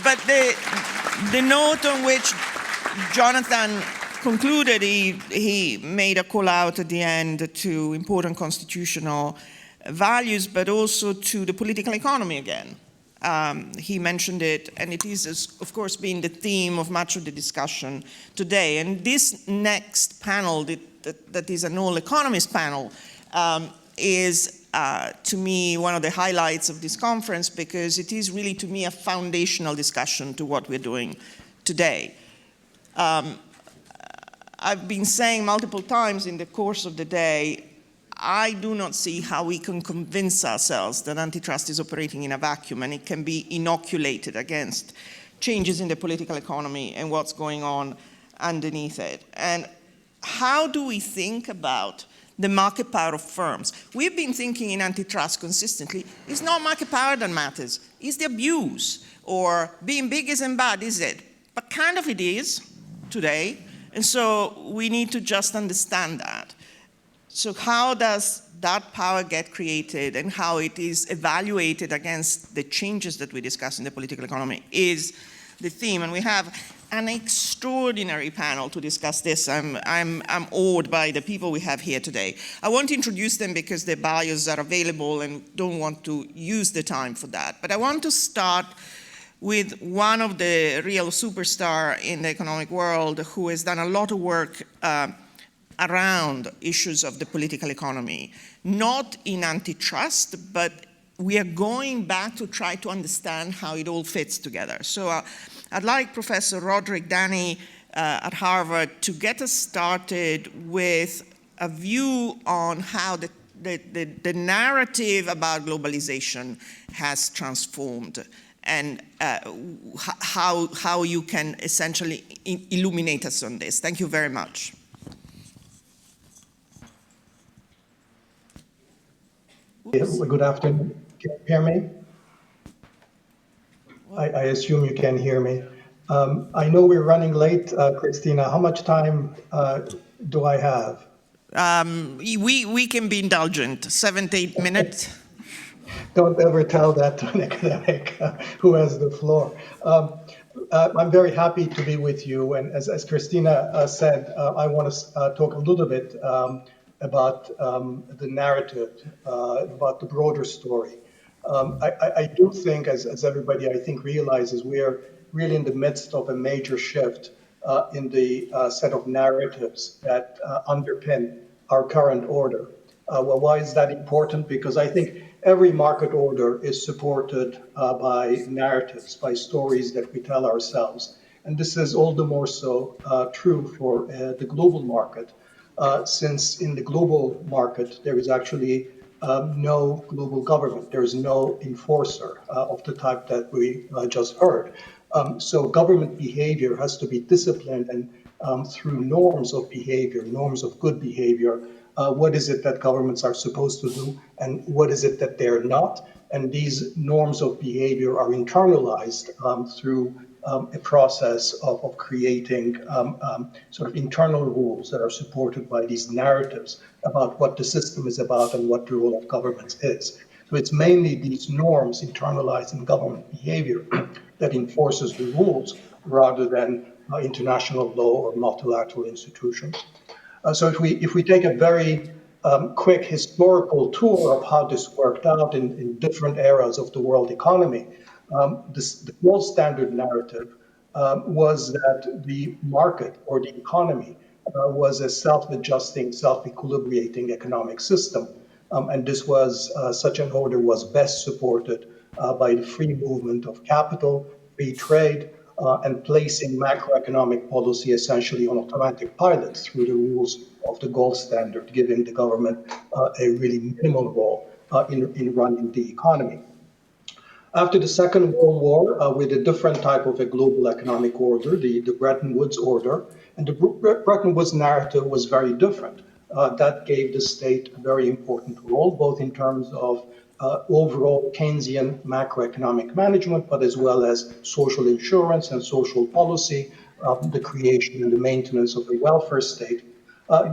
but the note on which Jonathan concluded, he made a call out at the end to important constitutional values, but also to the political economy again. He mentioned it, and it is, of course, being the theme of much of the discussion today. And this next panel, that is an all-economist panel, is, to me, one of the highlights of this conference, because it is really, to me, a foundational discussion to what we're doing today. I've been saying multiple times in the course of the day, I do not see how we can convince ourselves that antitrust is operating in a vacuum and it can be inoculated against changes in the political economy and what's going on underneath it. And how do we think about the market power of firms? We've been thinking in antitrust consistently, it's not market power that matters, it's the abuse, or being big isn't bad, is it? But kind of it is today, and so we need to just understand that. So how does that power get created and how it is evaluated against the changes that we discuss in the political economy is the theme. And we have an extraordinary panel to discuss this. I'm awed by the people we have here today. I won't introduce them because their bios are available and don't want to use the time for that. But I want to start with one of the real superstars in the economic world who has done a lot of work around issues of the political economy, not in antitrust, but we are going back to try to understand how it all fits together. So I'd like Professor Roderick Danny at Harvard to get us started with a view on how the narrative about globalization has transformed and how you can essentially illuminate us on this. Thank you very much. Good afternoon. Can you hear me? I assume you can hear me. I know we're running late, Christina. How much time do I have? We can be indulgent, 7 to 8 minutes. Don't ever tell that to an academic who has the floor. I'm very happy to be with you. And as Christina said, I want to talk a little bit about the narrative, about the broader story. I do think, as everybody I think realizes, we are really in the midst of a major shift in the set of narratives that underpin our current order. Well, why is that important? Because I think every market order is supported by narratives, by stories that we tell ourselves. And this is all the more so true for the global market. Since in the global market, there is actually no global government. There is no enforcer of the type that we just heard. So government behavior has to be disciplined, and through norms of behavior, norms of good behavior, what is it that governments are supposed to do, and what is it that they're not? And these norms of behavior are internalized through a process of creating sort of internal rules that are supported by these narratives about what the system is about and what the role of governments is. So it's mainly these norms internalized in government behavior that enforces the rules rather than international law or multilateral institutions. So if we take a very quick historical tour of how this worked out in different eras of the world economy, the gold standard narrative was that the market or the economy was a self-adjusting, self-equilibrating economic system. And this was, such an order was best supported by the free movement of capital, free trade, and placing macroeconomic policy essentially on automatic pilot through the rules of the gold standard, giving the government a really minimal role in running the economy. After the Second World War, with a different type of a global economic order, the Bretton Woods order, and the Bretton Woods narrative was very different. That gave the state a very important role, both in terms of overall Keynesian macroeconomic management, but as well as social insurance and social policy, the creation and the maintenance of a welfare state.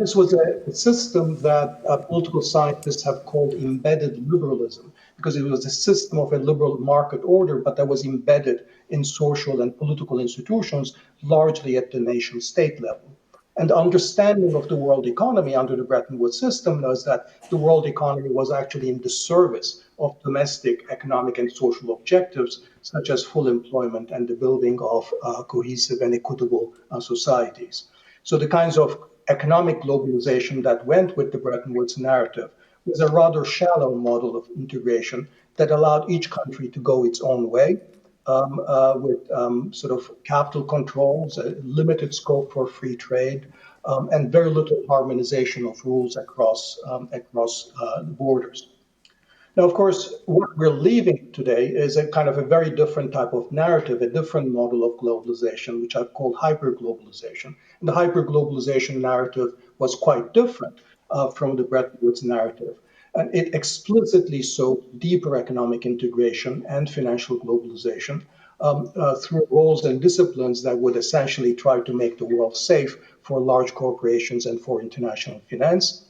This was a system that political scientists have called embedded liberalism, because it was a system of a liberal market order, but that was embedded in social and political institutions, largely at the nation state level. And the understanding of the world economy under the Bretton Woods system was that the world economy was actually in the service of domestic economic and social objectives, such as full employment and the building of cohesive and equitable societies. So the kinds of economic globalization that went with the Bretton Woods narrative was a rather shallow model of integration that allowed each country to go its own way, with sort of capital controls, a limited scope for free trade, and very little harmonization of rules across borders. Now, of course, what we're leaving today is a kind of a very different type of narrative, a different model of globalization, which I've called hyperglobalization. And the hyperglobalization narrative was quite different from the Bretton Woods narrative. And it explicitly sought deeper economic integration and financial globalization through roles and disciplines that would essentially try to make the world safe for large corporations and for international finance.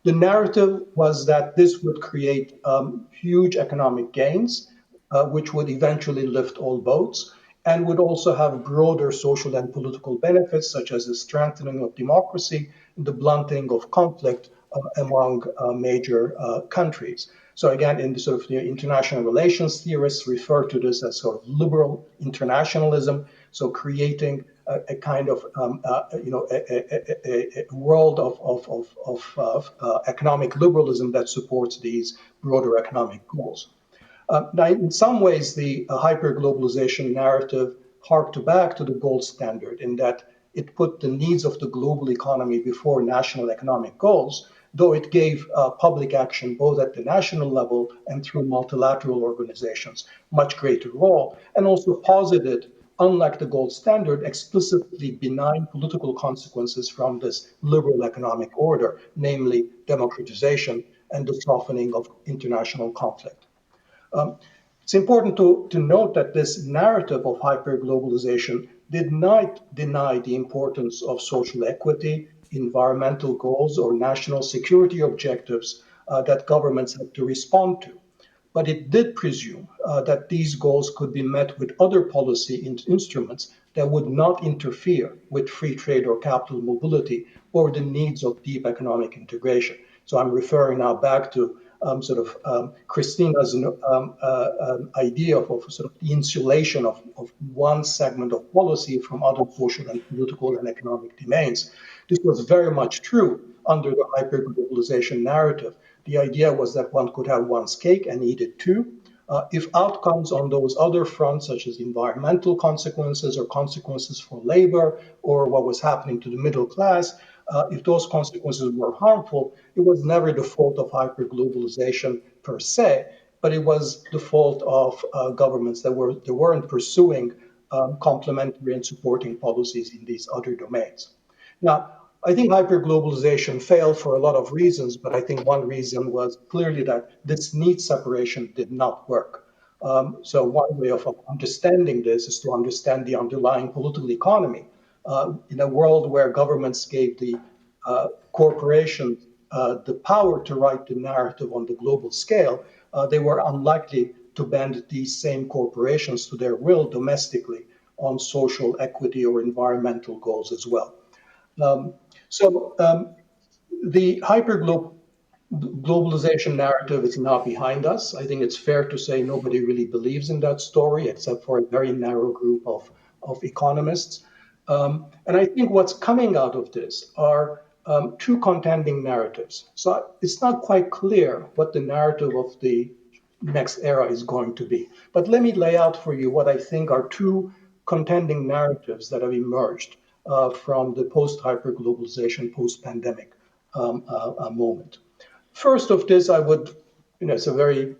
The narrative was that this would create huge economic gains, which would eventually lift all boats, and would also have broader social and political benefits, such as the strengthening of democracy and the blunting of conflict among major countries. So again, in the sort of international relations theorists refer to this as sort of liberal internationalism. So creating a kind of a world of economic liberalism that supports these broader economic goals. Now, in some ways, the hyperglobalization narrative harked back to the gold standard in that it put the needs of the global economy before national economic goals, though it gave public action both at the national level and through multilateral organizations much greater role, and also posited, unlike the gold standard, explicitly benign political consequences from this liberal economic order, namely democratization and the softening of international conflict. It's important to note that this narrative of hyperglobalization did not deny the importance of social equity, environmental goals, or national security objectives that governments had to respond to. But it did presume that these goals could be met with other policy instruments that would not interfere with free trade or capital mobility or the needs of deep economic integration. So I'm referring now back to Christina's idea of sort of the insulation of one segment of policy from other social and political and economic domains. This was very much true under the hyperglobalization narrative. The idea was that one could have one's cake and eat it too. If outcomes on those other fronts, such as environmental consequences or consequences for labor or what was happening to the middle class, if those consequences were harmful, it was never the fault of hyperglobalization per se, but it was the fault of governments that weren't pursuing complementary and supporting policies in these other domains. Now, I think hyperglobalization failed for a lot of reasons, but I think one reason was clearly that this need separation did not work. So one way of understanding this is to understand the underlying political economy. In a world where governments gave the corporations the power to write the narrative on the global scale, they were unlikely to bend these same corporations to their will domestically on social equity or environmental goals as well. Um, so the globalization narrative is now behind us. I think it's fair to say nobody really believes in that story except for a very narrow group of economists. And I think what's coming out of this are two contending narratives. So it's not quite clear what the narrative of the next era is going to be. But let me lay out for you what I think are two contending narratives that have emerged from the post-hyperglobalization, post-pandemic moment. First of this, I would, it's a very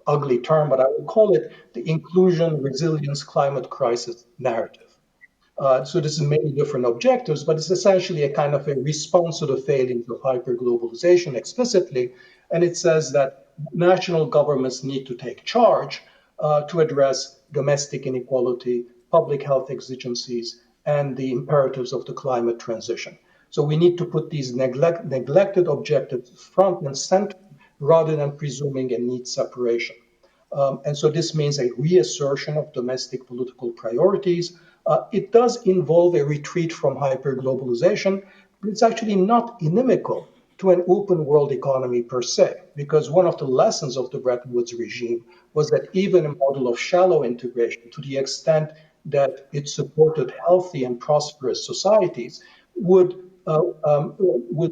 ugly term, but I would call it the inclusion, resilience, climate crisis narrative. So this is many different objectives, but it's essentially a kind of a response to the failings of hyperglobalization explicitly. And it says that national governments need to take charge to address domestic inequality, public health exigencies, and the imperatives of the climate transition. So we need to put these neglected objectives front and center rather than presuming a need separation. And so this means a reassertion of domestic political priorities. It does involve a retreat from hyperglobalization, but it's actually not inimical to an open world economy per se, because one of the lessons of the Bretton Woods regime was that even a model of shallow integration, to the extent that it supported healthy and prosperous societies, would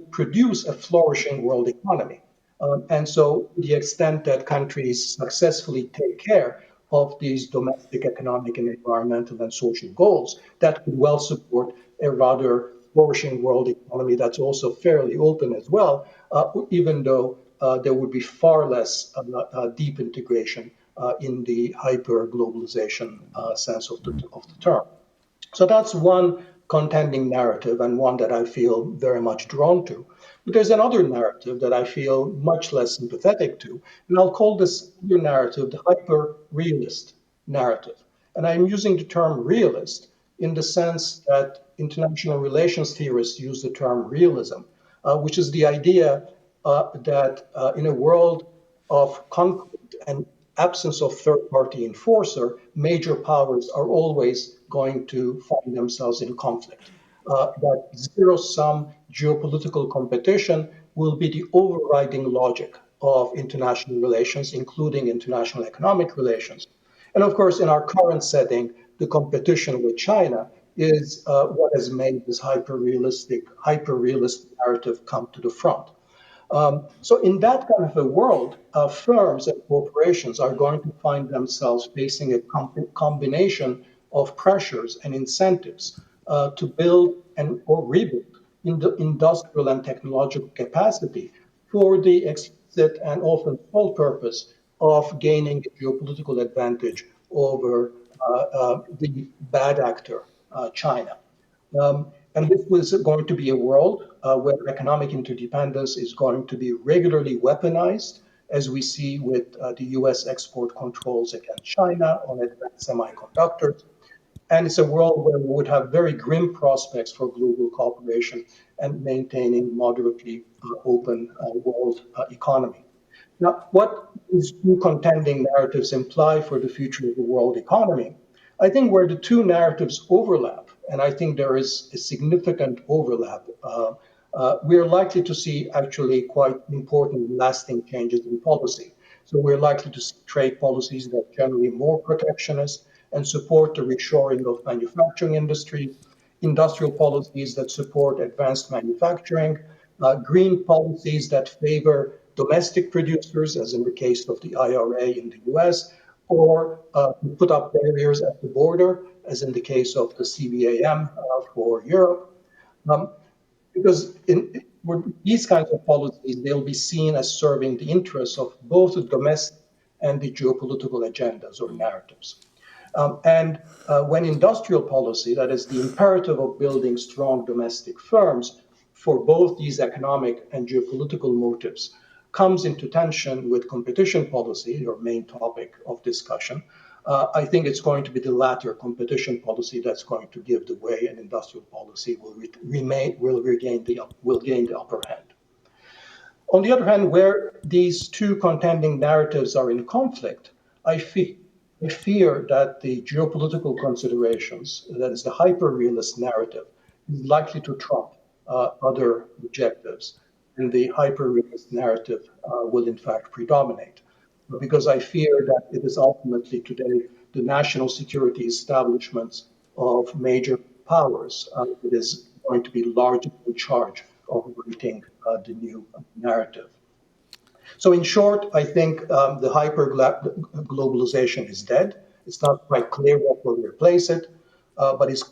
produce a flourishing world economy. And so, to the extent that countries successfully take care of these domestic economic and environmental and social goals, that could well support a rather flourishing world economy that's also fairly open as well, even though there would be far less deep integration in the hyper globalization sense of the term. So that's one contending narrative and one that I feel very much drawn to. But there's another narrative that I feel much less sympathetic to, and I'll call this other narrative the hyper realist narrative. And I'm using the term realist in the sense that international relations theorists use the term realism, which is the idea that in a world of conflict and absence of third party enforcer, major powers are always going to find themselves in conflict. That zero sum geopolitical competition will be the overriding logic of international relations, including international economic relations. And of course, in our current setting, the competition with China is what has made this hyper realist narrative come to the front. So, in that kind of a world, firms and corporations are going to find themselves facing a combination of pressures and incentives to build and or rebuild in the industrial and technological capacity for the explicit and often sole purpose of gaining a geopolitical advantage over the bad actor, China. And this was going to be a world where economic interdependence is going to be regularly weaponized, as we see with the US export controls against China on advanced semiconductors. And it's a world where we would have very grim prospects for global cooperation and maintaining moderately open world economy. Now, what these two contending narratives imply for the future of the world economy, I think where the two narratives overlap, and I think there is a significant overlap, we're likely to see actually quite important lasting changes in policy. So we're likely to see trade policies that are generally more protectionist and support the reshoring of manufacturing industries, industrial policies that support advanced manufacturing, green policies that favor domestic producers, as in the case of the IRA in the US, or put up barriers at the border, as in the case of the CBAM for Europe. Um, because these kinds of policies, they'll be seen as serving the interests of both the domestic and the geopolitical agendas or narratives. And when industrial policy, that is the imperative of building strong domestic firms for both these economic and geopolitical motives, comes into tension with competition policy, your main topic of discussion, I think it's going to be the latter competition policy that's going to give the way, and industrial policy will gain the upper hand. On the other hand, where these two contending narratives are in conflict, I fear, I fear that the geopolitical considerations, that is the hyper-realist narrative, is likely to trump other objectives, and the hyper-realist narrative will in fact predominate. Because I fear that it is ultimately today the national security establishments of major powers that is going to be largely in charge of writing the new narrative. So, in short, I think the hyper globalization is dead. It's not quite clear what will replace it, but it's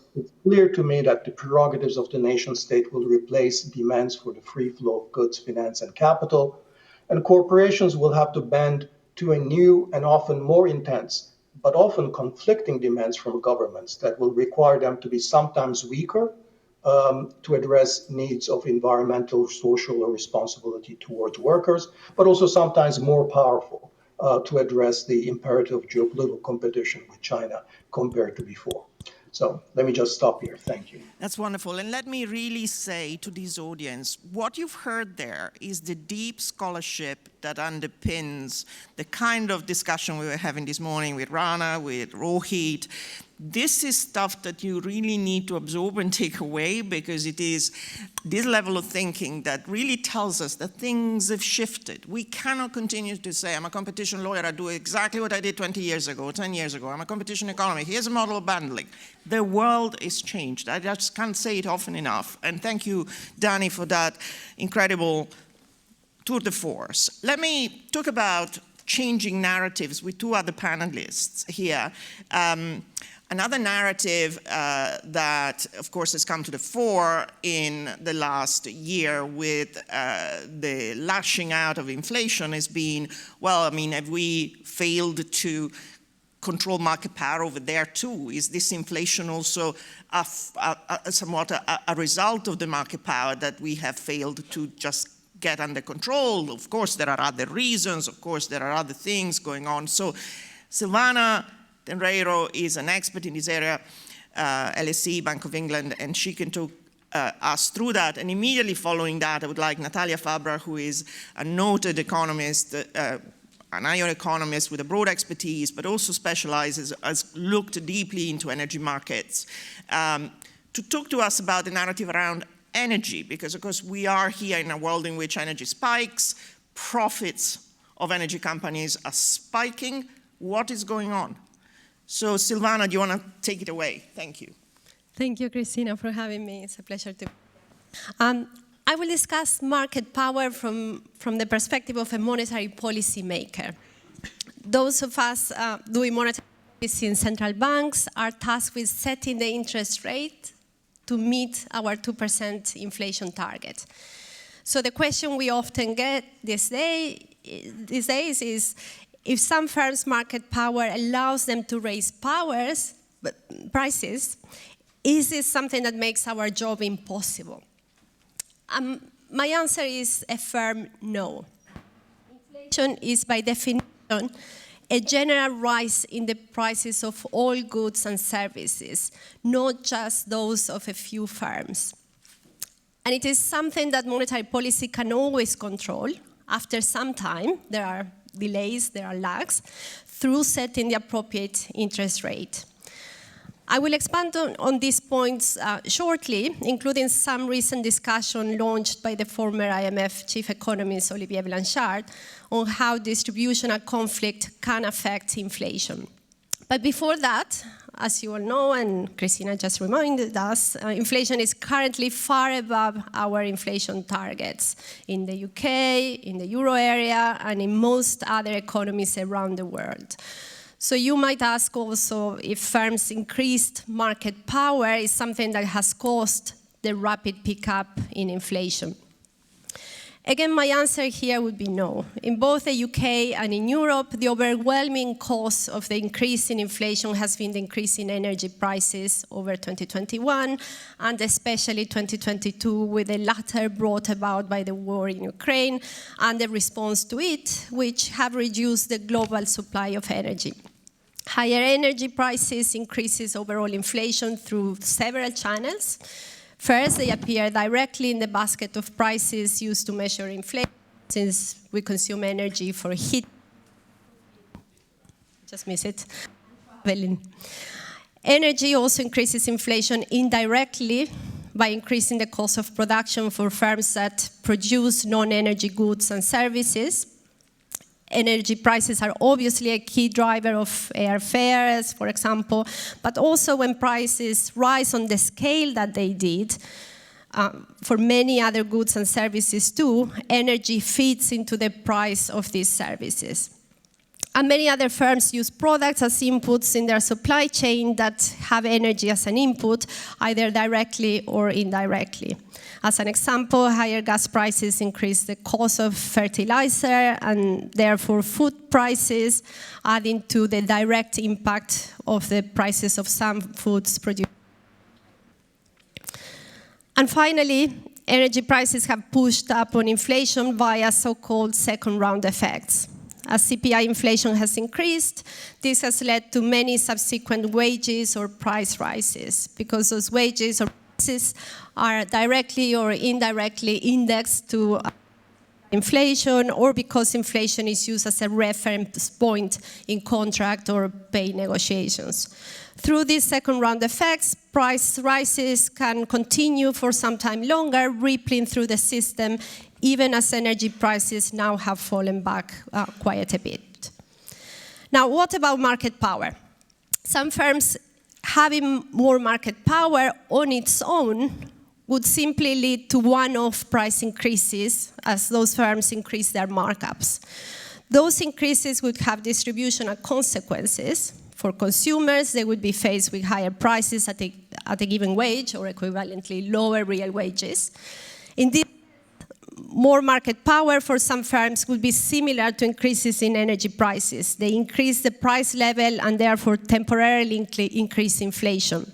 clear to me that the prerogatives of the nation state will replace demands for the free flow of goods, finance, and capital. And corporations will have to bend to a new and often more intense, but often conflicting demands from governments that will require them to be sometimes weaker to address needs of environmental, social, or responsibility towards workers, but also sometimes more powerful to address the imperative of geopolitical competition with China compared to before. So let me just stop here. Thank you. That's wonderful. And let me really say to this audience, what you've heard there is the deep scholarship that underpins the kind of discussion we were having this morning with Rana, with Rohit. This is stuff that you really need to absorb and take away, because it is this level of thinking that really tells us that things have shifted. We cannot continue to say, I'm a competition lawyer, I do exactly what I did 20 years ago, 10 years ago. I'm a competition economist, here's a model of bundling. The world is changed. I just can't say it often enough. And thank you, Danny, for that incredible tour de force. Let me talk about changing narratives with two other panelists here. Another narrative that, of course, has come to the fore in the last year with the lashing out of inflation has been, well, I mean, have we failed to control market power over there too? Is this inflation also somewhat a result of the market power that we have failed to just get under control? Of course, there are other reasons. Of course, there are other things going on. So Silvana Tenreiro is an expert in this area, LSE, Bank of England, and she can talk us through that. And immediately following that, I would like Natalia Fabra, who is a noted economist, an IO economist with a broad expertise, but also specializes, has looked deeply into energy markets, to talk to us about the narrative around energy, because of course we are here in a world in which energy spikes, profits of energy companies are spiking. What is going on? So Silvana, do you want to take it away? Thank you. Thank you, Christina, for having me. It's a pleasure to. I will discuss market power from the perspective of a monetary policy maker. Those of us doing monetary policy in central banks are tasked with setting the interest rate to meet our 2% inflation target. So the question we often get these days is, if some firms' market power allows them to raise prices, is this something that makes our job impossible? My answer is a firm no. Inflation is by definition a general rise in the prices of all goods and services, not just those of a few firms. And it is something that monetary policy can always control. After some time, there are delays, there are lags, through setting the appropriate interest rate. I will expand on these points shortly, including some recent discussion launched by the former IMF chief economist Olivier Blanchard on how distributional conflict can affect inflation. But before that, as you all know, and Christina just reminded us, inflation is currently far above our inflation targets in the UK, in the euro area, and in most other economies around the world. So you might ask also if firms' increased market power is something that has caused the rapid pickup in inflation. Again, my answer here would be no. In both the UK and in Europe, the overwhelming cause of the increase in inflation has been the increase in energy prices over 2021, and especially 2022, with the latter brought about by the war in Ukraine and the response to it, which have reduced the global supply of energy. Higher energy prices increases overall inflation through several channels. First, they appear directly in the basket of prices used to measure inflation, since we consume energy for heat. Just miss it. Energy also increases inflation indirectly by increasing the cost of production for firms that produce non-energy goods and services. Energy prices are obviously a key driver of airfares, for example, but also when prices rise on the scale that they did, for many other goods and services too, energy feeds into the price of these services. And many other firms use products as inputs in their supply chain that have energy as an input, either directly or indirectly. As an example, higher gas prices increase the cost of fertilizer and therefore food prices, adding to the direct impact of the prices of some foods produced. And finally, energy prices have pushed up on inflation via so-called second-round effects. As CPI inflation has increased, this has led to many subsequent wages or price rises, because those wages or prices are directly or indirectly indexed to inflation, or because inflation is used as a reference point in contract or pay negotiations. Through these second round effects, price rises can continue for some time longer, rippling through the system, even as energy prices now have fallen back quite a bit. Now, what about market power? Some firms having more market power on its own would simply lead to one-off price increases as those firms increase their markups. Those increases would have distributional consequences. For consumers, they would be faced with higher prices at a given wage, or equivalently lower real wages. Indeed, more market power for some firms would be similar to increases in energy prices. They increase the price level and therefore temporarily increase inflation.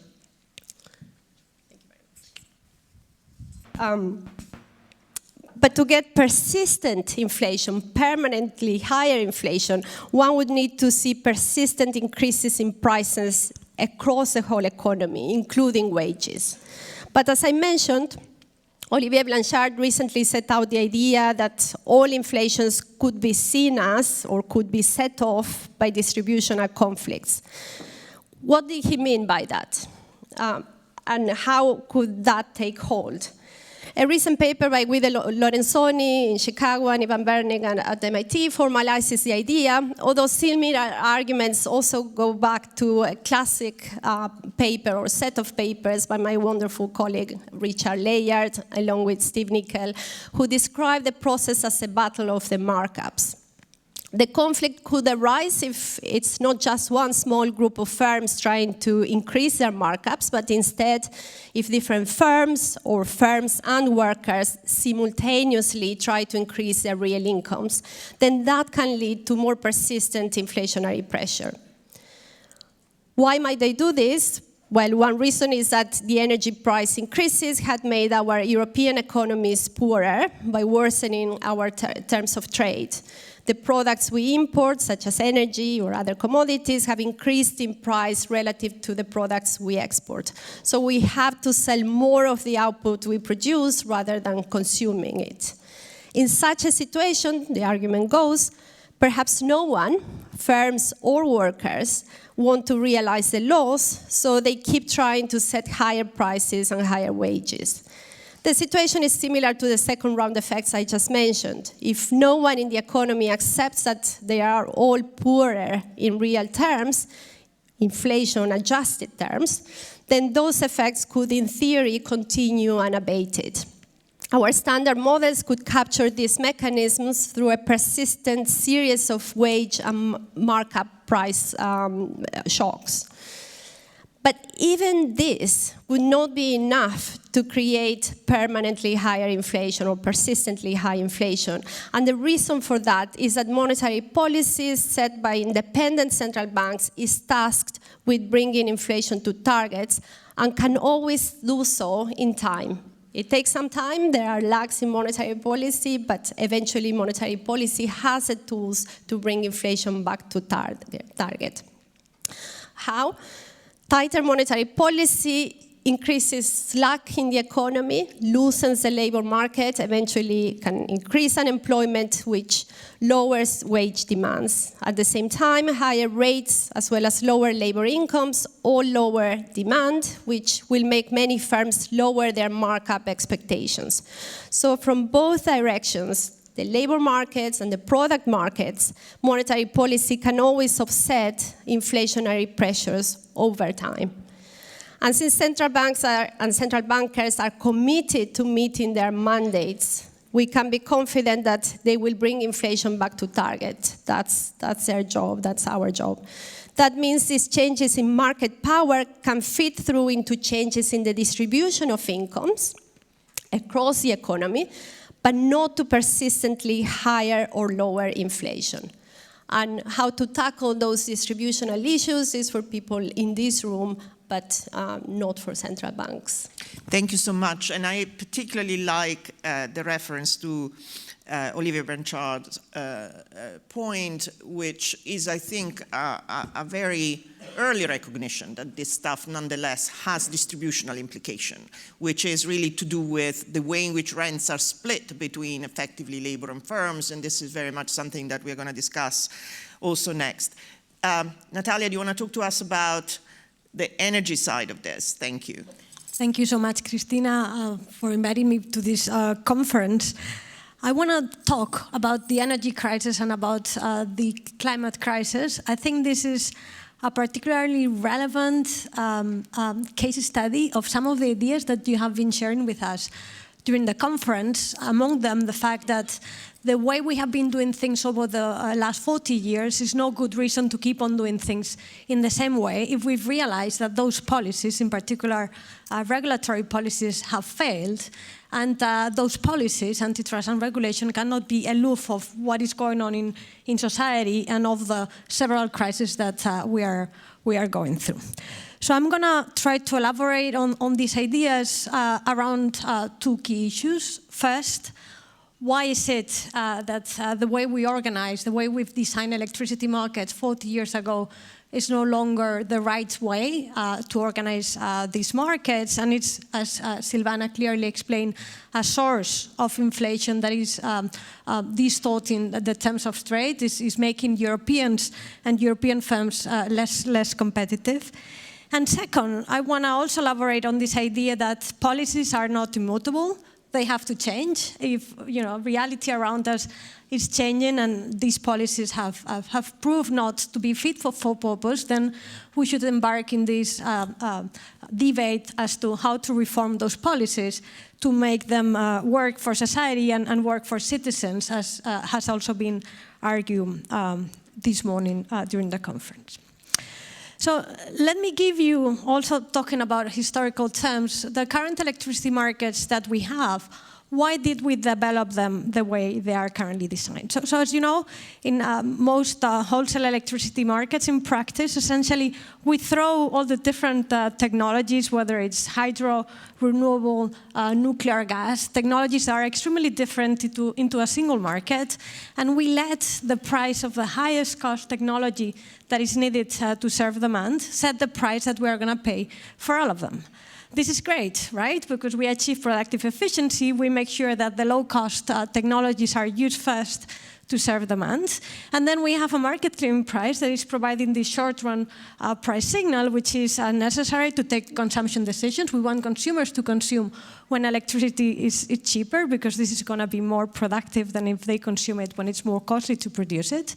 But to get persistent inflation, permanently higher inflation, one would need to see persistent increases in prices across the whole economy, including wages. But as I mentioned, Olivier Blanchard recently set out the idea that all inflations could be seen as, or could be set off by distributional conflicts. What did he mean by that? And how could that take hold? A recent paper by Guido Lorenzoni in Chicago and Ivan Berning at MIT formalizes the idea, although similar arguments also go back to a classic paper or set of papers by my wonderful colleague Richard Layard, along with Steve Nickel, who described the process as a battle of the markups. The conflict could arise if it's not just one small group of firms trying to increase their markups, but instead if different firms or firms and workers simultaneously try to increase their real incomes, then that can lead to more persistent inflationary pressure. Why might they do this? Well, one reason is that the energy price increases had made our European economies poorer by worsening our terms of trade. The products we import, such as energy or other commodities, have increased in price relative to the products we export. So we have to sell more of the output we produce rather than consuming it. In such a situation, the argument goes, perhaps no one, firms or workers, want to realize the loss, so they keep trying to set higher prices and higher wages. The situation is similar to the second round effects I just mentioned. If no one in the economy accepts that they are all poorer in real terms, inflation-adjusted terms, then those effects could, in theory, continue unabated. Our standard models could capture these mechanisms through a persistent series of wage and markup price shocks. But even this would not be enough to create permanently higher inflation or persistently high inflation. And the reason for that is that monetary policies set by independent central banks is tasked with bringing inflation to targets and can always do so in time. It takes some time, there are lags in monetary policy, but eventually monetary policy has the tools to bring inflation back to target. How? Tighter monetary policy increases slack in the economy, loosens the labor market, eventually can increase unemployment, which lowers wage demands. At the same time, higher rates, as well as lower labor incomes, all lower demand, which will make many firms lower their markup expectations. So from both directions, the labor markets and the product markets, monetary policy can always offset inflationary pressures over time. And since central banks and central bankers are committed to meeting their mandates, we can be confident that they will bring inflation back to target. That's their job, that's our job. That means these changes in market power can feed through into changes in the distribution of incomes across the economy, but not to persistently higher or lower inflation. And how to tackle those distributional issues is for people in this room, but not for central banks. Thank you so much. And I particularly like the reference to Olivier Blanchard's point, which is, I think, a very early recognition that this stuff nonetheless has distributional implication, which is really to do with the way in which rents are split between effectively labor and firms, and this is very much something that we're going to discuss also next. Natalia, do you want to talk to us about the energy side of this? Thank you. Thank you so much, Christina, for inviting me to this conference. I want to talk about the energy crisis and about the climate crisis. I think this is a particularly relevant case study of some of the ideas that you have been sharing with us during the conference, among them the fact that the way we have been doing things over the last 40 years is no good reason to keep on doing things in the same way if we've realized that those policies, in particular regulatory policies, have failed. And those policies, antitrust and regulation, cannot be aloof of what is going on in society and of the several crises that we are going through. So I'm going to try to elaborate on these ideas around two key issues. First, why is it that the way we organize, the way we've designed electricity markets 40 years ago is no longer the right way to organize these markets? And it's, as Silvana clearly explained, a source of inflation that is distorting the terms of trade, is making Europeans and European firms less competitive. And second, I want to also elaborate on this idea that policies are not immutable. They have to change. If reality around us is changing and these policies have proved not to be fit for purpose, then we should embark in this debate as to how to reform those policies to make them work for society and work for citizens, as has also been argued this morning during the conference. So let me give you, also talking about historical terms, the current electricity markets that we have. Why did we develop them the way they are currently designed? So as you know, in most wholesale electricity markets in practice, essentially, we throw all the different technologies, whether it's hydro, renewable, nuclear, gas. Technologies are extremely different into a single market, and we let the price of the highest cost technology that is needed to serve demand set the price that we are going to pay for all of them. This is great, right? Because we achieve productive efficiency, we make sure that the low-cost technologies are used first to serve demand. And then we have a market-clearing price that is providing the short-run price signal, which is necessary to take consumption decisions. We want consumers to consume when electricity is cheaper, because this is going to be more productive than if they consume it when it's more costly to produce it.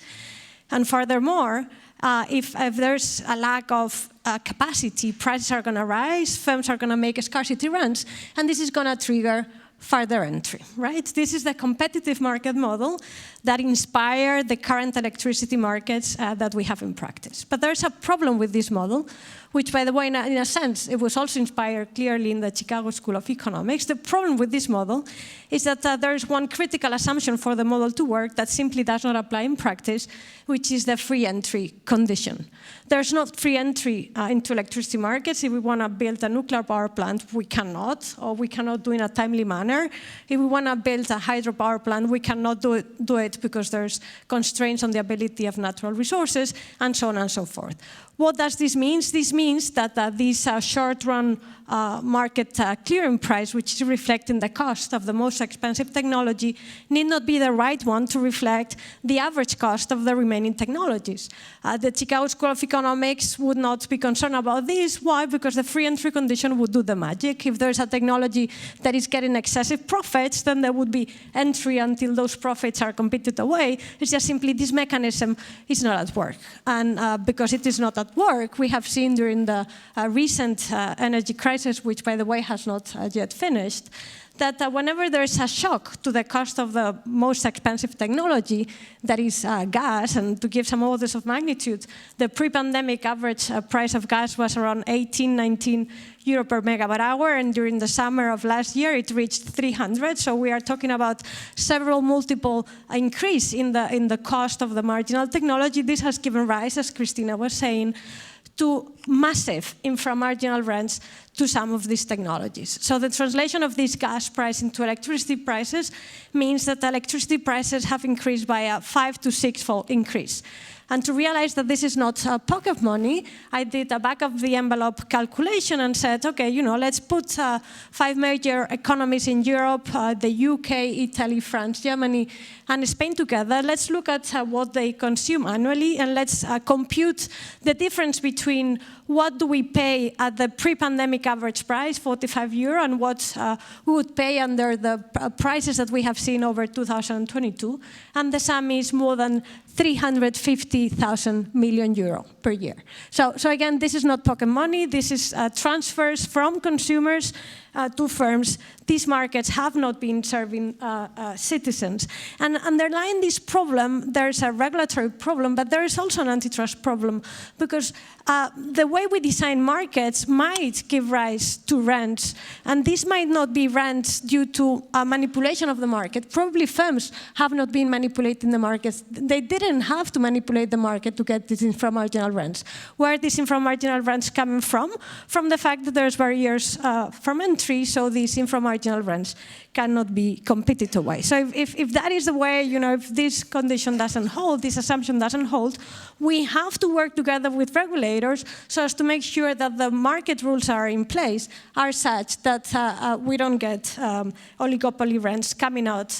And furthermore, if there's a lack of capacity, prices are going to rise, firms are going to make scarcity runs, and this is going to trigger further entry, right? This is the competitive market model that inspired the current electricity markets that we have in practice. But there's a problem with this model, which, by the way, in a sense, it was also inspired clearly in the Chicago School of Economics. The problem with this model is that there is one critical assumption for the model to work that simply does not apply in practice, which is the free entry condition. There's not free entry into electricity markets. If we want to build a nuclear power plant, we cannot, or we cannot do it in a timely manner. If we want to build a hydropower plant, we cannot do it because there's constraints on the ability of natural resources, and so on and so forth. What does this mean? This means that this short-run market clearing price, which is reflecting the cost of the most expensive technology, need not be the right one to reflect the average cost of the remaining technologies. The Chicago School of Economics would not be concerned about this. Why? Because the free entry condition would do the magic. If there's a technology that is getting excessive profits, then there would be entry until those profits are competed away. It's just simply this mechanism is not at work. And because it is not at work, we have seen during the recent energy crisis, which, by the way, has not yet finished, that whenever there is a shock to the cost of the most expensive technology, that is gas, and to give some orders of magnitude, the pre-pandemic average price of gas was around 18, 19 euro per megawatt hour, and during the summer of last year, it reached 300. So we are talking about several multiple increase in the cost of the marginal technology. This has given rise, as Christina was saying, to massive inframarginal rents to some of these technologies. So the translation of this gas price into electricity prices means that electricity prices have increased by a 5 to 6-fold increase. And to realize that this is not pocket money, I did a back-of-the-envelope calculation and said, okay, let's put 5 major economies in Europe, the UK, Italy, France, Germany, and Spain together. Let's look at what they consume annually, and let's compute the difference between what do we pay at the pre-pandemic average price, 45 euro, and what we would pay under the prices that we have seen over 2022. And the sum is more than 350,000 million euro per year. So again, this is not pocket money. This is transfers from consumers to firms. These markets have not been serving citizens. And underlying this problem, there's a regulatory problem, but there is also an antitrust problem, because the way we design markets might give rise to rents, and this might not be rents due to manipulation of the market. Probably firms have not been manipulating the markets. They didn't have to manipulate the market to get these inframarginal rents. Where are these inframarginal rents coming from? From the fact that there's barriers from entry, so these inframarginal rents cannot be competed away. So if that is the way, if this condition doesn't hold, this assumption doesn't hold, we have to work together with regulators so as to make sure that the market rules are in place are such that we don't get oligopoly rents coming out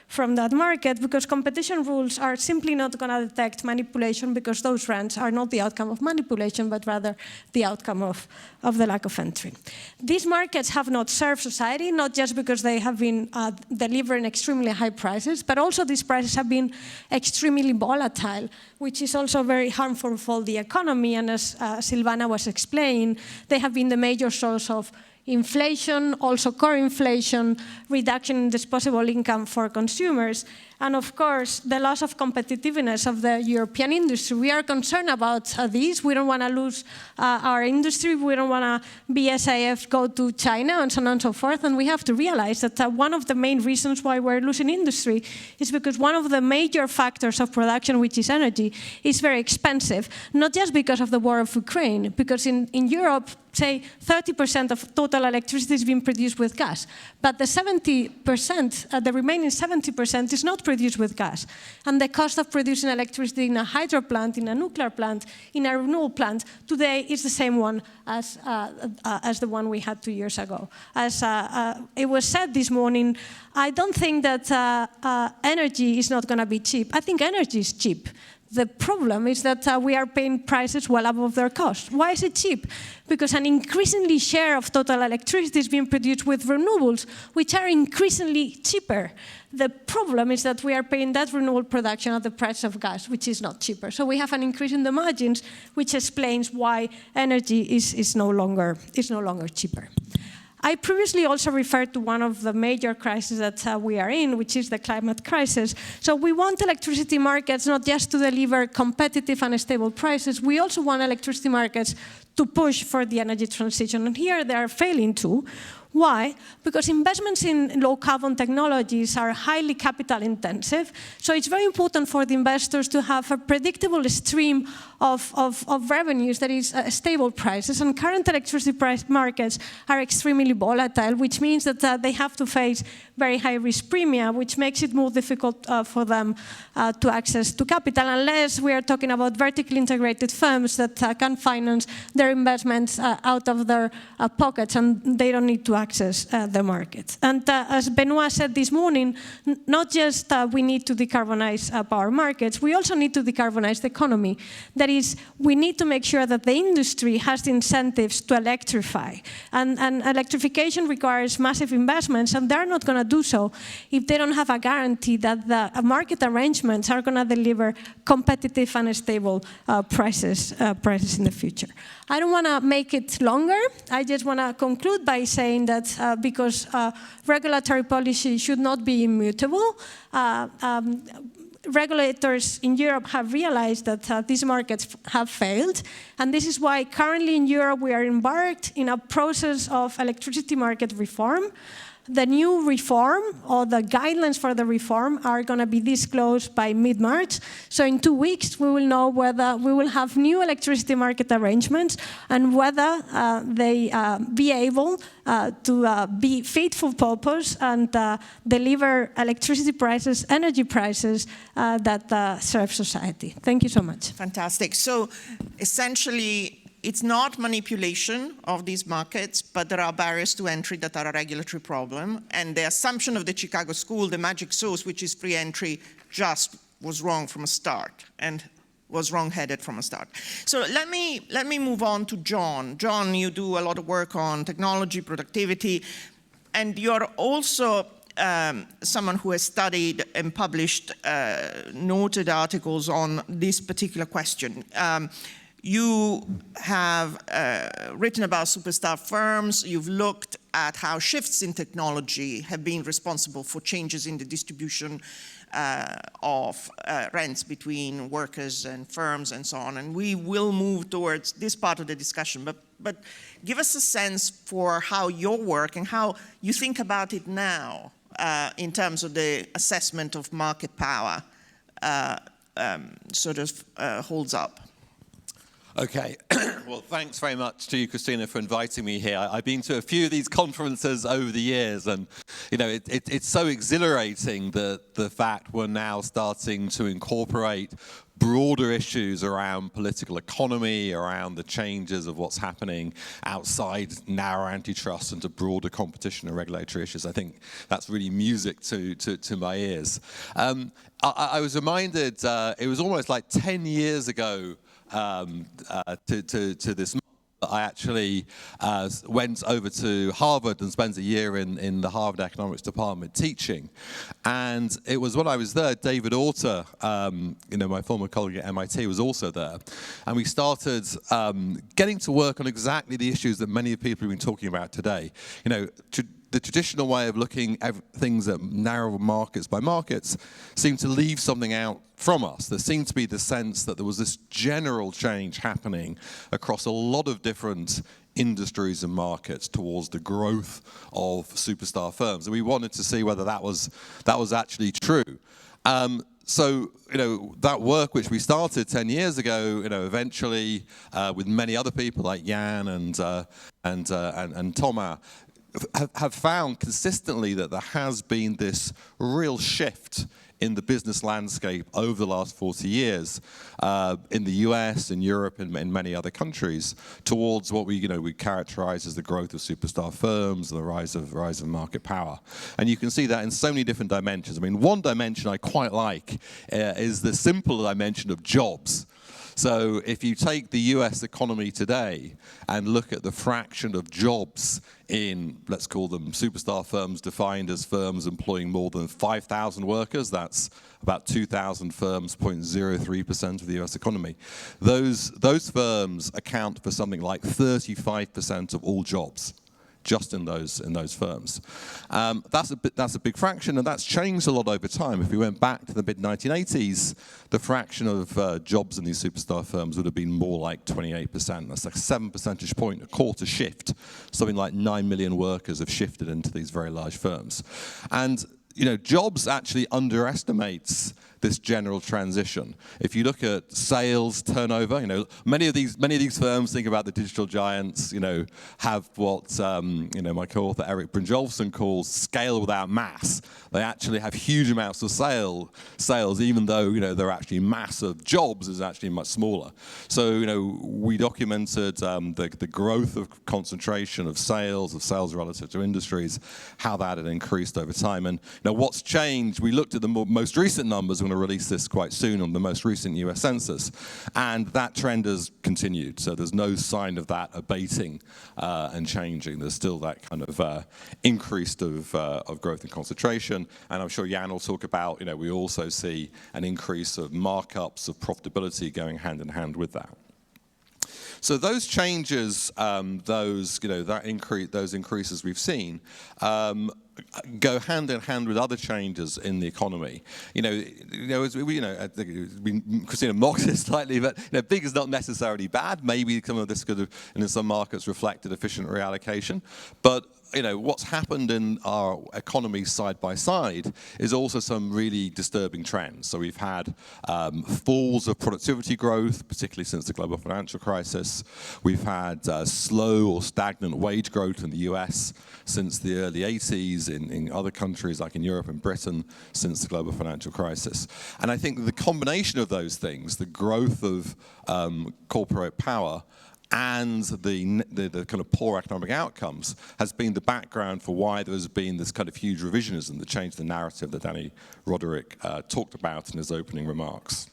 from that market, because competition rules are simply not going to detect manipulation, because those rents are not the outcome of manipulation, but rather the outcome of the lack of entry. These markets have not served society, not just because they have been delivering extremely high prices, but also these prices have been extremely volatile, which is also very harmful for the economy. And as Silvana was explaining, they have been the major source of inflation, also core inflation, reduction in disposable income for consumers, and of course, the loss of competitiveness of the European industry. We are concerned about this. We don't want to lose our industry. We don't want to be SAF, go to China, and so on and so forth. And we have to realize that one of the main reasons why we're losing industry is because one of the major factors of production, which is energy, is very expensive. Not just because of the war of Ukraine, because in Europe, say 30% of total electricity is being produced with gas, but the 70%, the remaining 70% is not produced with gas. And the cost of producing electricity in a hydro plant, in a nuclear plant, in a renewable plant today is the same one as the one we had 2 years ago. As it was said this morning, I don't think that energy is not going to be cheap. I think energy is cheap. The problem is that we are paying prices well above their cost. Why is it cheap? Because an increasingly share of total electricity is being produced with renewables, which are increasingly cheaper. The problem is that we are paying that renewable production at the price of gas, which is not cheaper. So we have an increase in the margins, which explains why energy is no longer cheaper. I previously also referred to one of the major crises that we are in, which is the climate crisis. So we want electricity markets not just to deliver competitive and stable prices, we also want electricity markets to push for the energy transition. And here they are failing to. Why? Because investments in low-carbon technologies are highly capital-intensive, so it's very important for the investors to have a predictable stream of revenues that is stable prices. And current electricity price markets are extremely volatile, which means that they have to face very high risk premia, which makes it more difficult for them to access to capital, unless we are talking about vertically integrated firms that can finance their investments out of their pockets, and they don't need to access the market. And as Benoit said this morning, not just we need to decarbonize power markets, we also need to decarbonize the economy. That is, we need to make sure that the industry has the incentives to electrify. And electrification requires massive investments, and they're not going to do so if they don't have a guarantee that the market arrangements are going to deliver competitive and stable prices in the future. I don't want to make it longer. I just want to conclude by saying that because regulatory policy should not be immutable, regulators in Europe have realized that these markets have failed, and this is why currently in Europe we are embarked in a process of electricity market reform. the new reform or the guidelines for the reform are going to be disclosed by mid-March. So in 2 weeks, we will know whether we will have new electricity market arrangements and whether they be able to be fit for purpose and deliver electricity prices, energy prices that serve society. Thank you so much. Fantastic. So essentially, it's not manipulation of these markets, but there are barriers to entry that are a regulatory problem. And the assumption of the Chicago School, the magic sauce, which is free entry, just was wrong from a start and was wrong-headed from a start. So let me move on to John. John, you do a lot of work on technology, productivity, and you're also someone who has studied and published noted articles on this particular question. You have written about superstar firms. You've looked at how shifts in technology have been responsible for changes in the distribution of rents between workers and firms and so on. And we will move towards this part of the discussion. But give us a sense for how your work and how you think about it now in terms of the assessment of market power holds up. Okay, well, thanks very much to you, Christina, for inviting me here. I've been to a few of these conferences over the years, and it's so exhilarating that the fact we're now starting to incorporate broader issues around political economy, around the changes of what's happening outside narrow antitrust and to broader competition and regulatory issues. I think that's really music to my ears. I was reminded, it was almost like 10 years ago, to this month, I actually went over to Harvard and spent a year in the Harvard Economics Department teaching. And it was when I was there, David Autor, my former colleague at MIT, was also there. And we started getting to work on exactly the issues that many people have been talking about today. The traditional way of looking at things at narrow markets by markets seemed to leave something out from us. There seemed to be the sense that there was this general change happening across a lot of different industries and markets towards the growth of superstar firms. And we wanted to see whether that was actually true. So, that work which we started 10 years ago, eventually with many other people like Jan and Thomas, have found consistently that there has been this real shift in the business landscape over the last 40 years in the US, in Europe, and in many other countries towards what we characterize as the growth of superstar firms and the rise of market power. And you can see that in so many different dimensions. I mean, one dimension I quite like is the simple dimension of jobs. So if you take the US economy today and look at the fraction of jobs in, let's call them superstar firms, defined as firms employing more than 5,000 workers, that's about 2,000 firms, 0.03% of the US economy. Those firms account for something like 35% of all jobs, just in those firms. That's a big fraction, and that's changed a lot over time. If we went back to the mid-1980s, the fraction of jobs in these superstar firms would have been more like 28%. That's like 7 percentage point, a quarter shift. Something like 9 million workers have shifted into these very large firms. And jobs actually underestimates this general transition. If you look at sales turnover, many of these firms think about the digital giants, have what my co-author Eric Brynjolfsson calls scale without mass. They actually have huge amounts of sales, even though their actually mass of jobs is actually much smaller. So we documented the growth of concentration of sales relative to industries, how that had increased over time, and what's changed. We looked at the most recent numbers. We're going to release this quite soon on the most recent US census, and that trend has continued. So there's no sign of that abating and changing. There's still that kind of increase of growth and concentration. And I'm sure Jan will talk about, we also see an increase of markups of profitability going hand in hand with that. So those changes, those increases we've seen, go hand in hand with other changes in the economy. Christina mocks it slightly, but big is not necessarily bad. Maybe some of this could have, in some markets, reflected efficient reallocation. But what's happened in our economy side by side is also some really disturbing trends. So we've had falls of productivity growth, particularly since the global financial crisis. We've had slow or stagnant wage growth in the US since the early 80s, in other countries like in Europe and Britain since the global financial crisis. And I think the combination of those things, the growth of corporate power and the kind of poor economic outcomes, has been the background for why there has been this kind of huge revisionism that changed the narrative that Danny Roderick talked about in his opening remarks.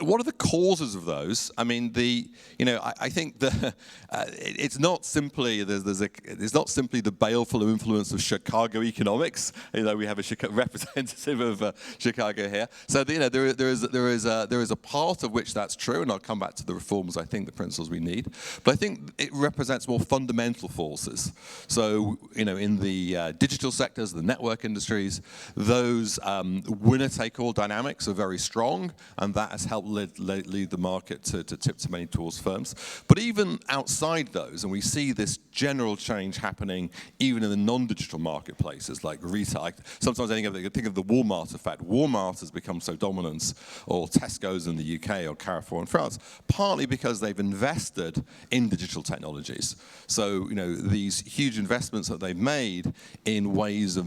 What are the causes of those? I mean, I think it's not simply it's not simply the baleful influence of Chicago economics. We have a representative of Chicago here. So there is a part of which that's true, and I'll come back to the reforms. I think the principles we need, but I think it represents more fundamental forces. So in the digital sectors, the network industries, those winner-take-all dynamics are very strong, and that has helped lead the market to tip too many towards firms. But even outside those, and we see this general change happening even in the non-digital marketplaces like retail. Sometimes I think of the Walmart effect. Walmart has become so dominant, or Tesco's in the UK, or Carrefour in France, partly because they've invested in digital technologies. So these huge investments that they've made in ways of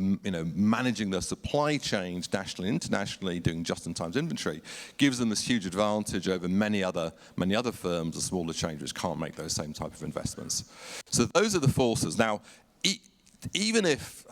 managing their supply chains nationally and internationally, doing just-in-time inventory, gives them this huge advantage over many other firms, a smaller chains, which can't make those same type of investments. So those are the forces. Now, even if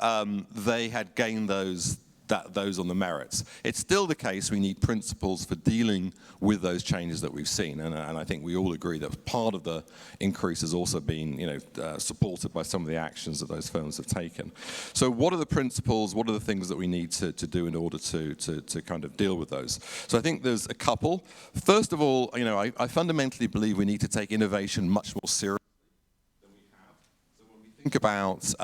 they had gained those on the merits, it's still the case we need principles for dealing with those changes that we've seen, and I think we all agree that part of the increase has also been supported by some of the actions that those firms have taken. So what are the principles, what are the things that we need to do in order to kind of deal with those? So I think there's a couple. First of all, I fundamentally believe we need to take innovation much more seriously than we have. So when we think about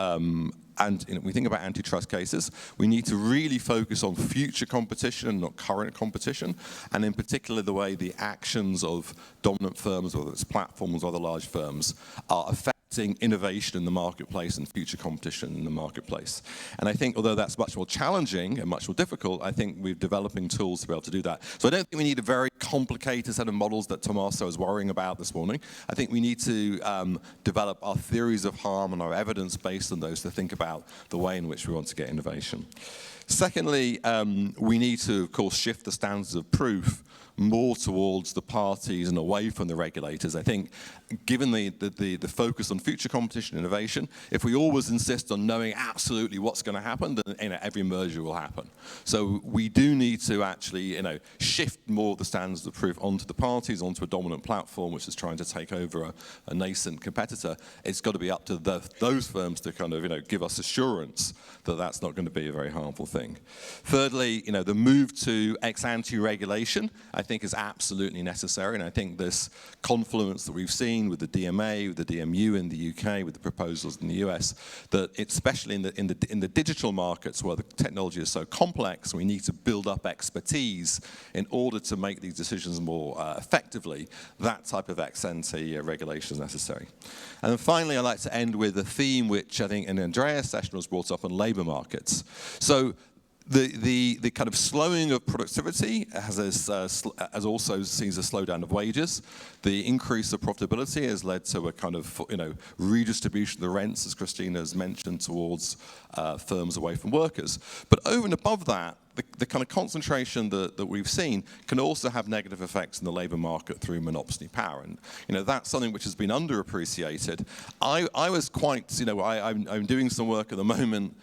we think about antitrust cases, we need to really focus on future competition and not current competition, and in particular the way the actions of dominant firms, whether it's platforms or other large firms, are affecting innovation in the marketplace and future competition in the marketplace. And I think although that's much more challenging and much more difficult, I think we're developing tools to be able to do that. So I don't think we need a very complicated set of models that Tommaso was worrying about this morning. I think we need to develop our theories of harm and our evidence based on those to think about the way in which we want to get innovation. Secondly, we need to, of course, shift the standards of proof more towards the parties and away from the regulators. I think given the focus on future competition and innovation, if we always insist on knowing absolutely what's going to happen, then every merger will happen. So we do need to actually shift more of the standards of proof onto the parties, onto a dominant platform which is trying to take over a nascent competitor. It's got to be up to those firms to kind of give us assurance that that's not going to be a very harmful thing. Thirdly, the move to ex-ante regulation, I think, is absolutely necessary, and I think this confluence that we've seen with the DMA, with the DMU in the UK, with the proposals in the US, that especially in the digital markets where the technology is so complex, we need to build up expertise in order to make these decisions more effectively. That type of ex-ante regulation is necessary. And then finally, I'd like to end with a theme which I think in Andrea's session was brought up on labour markets. So the kind of slowing of productivity has also sees a slowdown of wages. The increase of profitability has led to a kind of redistribution of the rents, as Christina has mentioned, towards firms away from workers. But over and above that, the kind of concentration that we've seen can also have negative effects in the labour market through monopoly power, and that's something which has been underappreciated. I was quite, I'm doing some work at the moment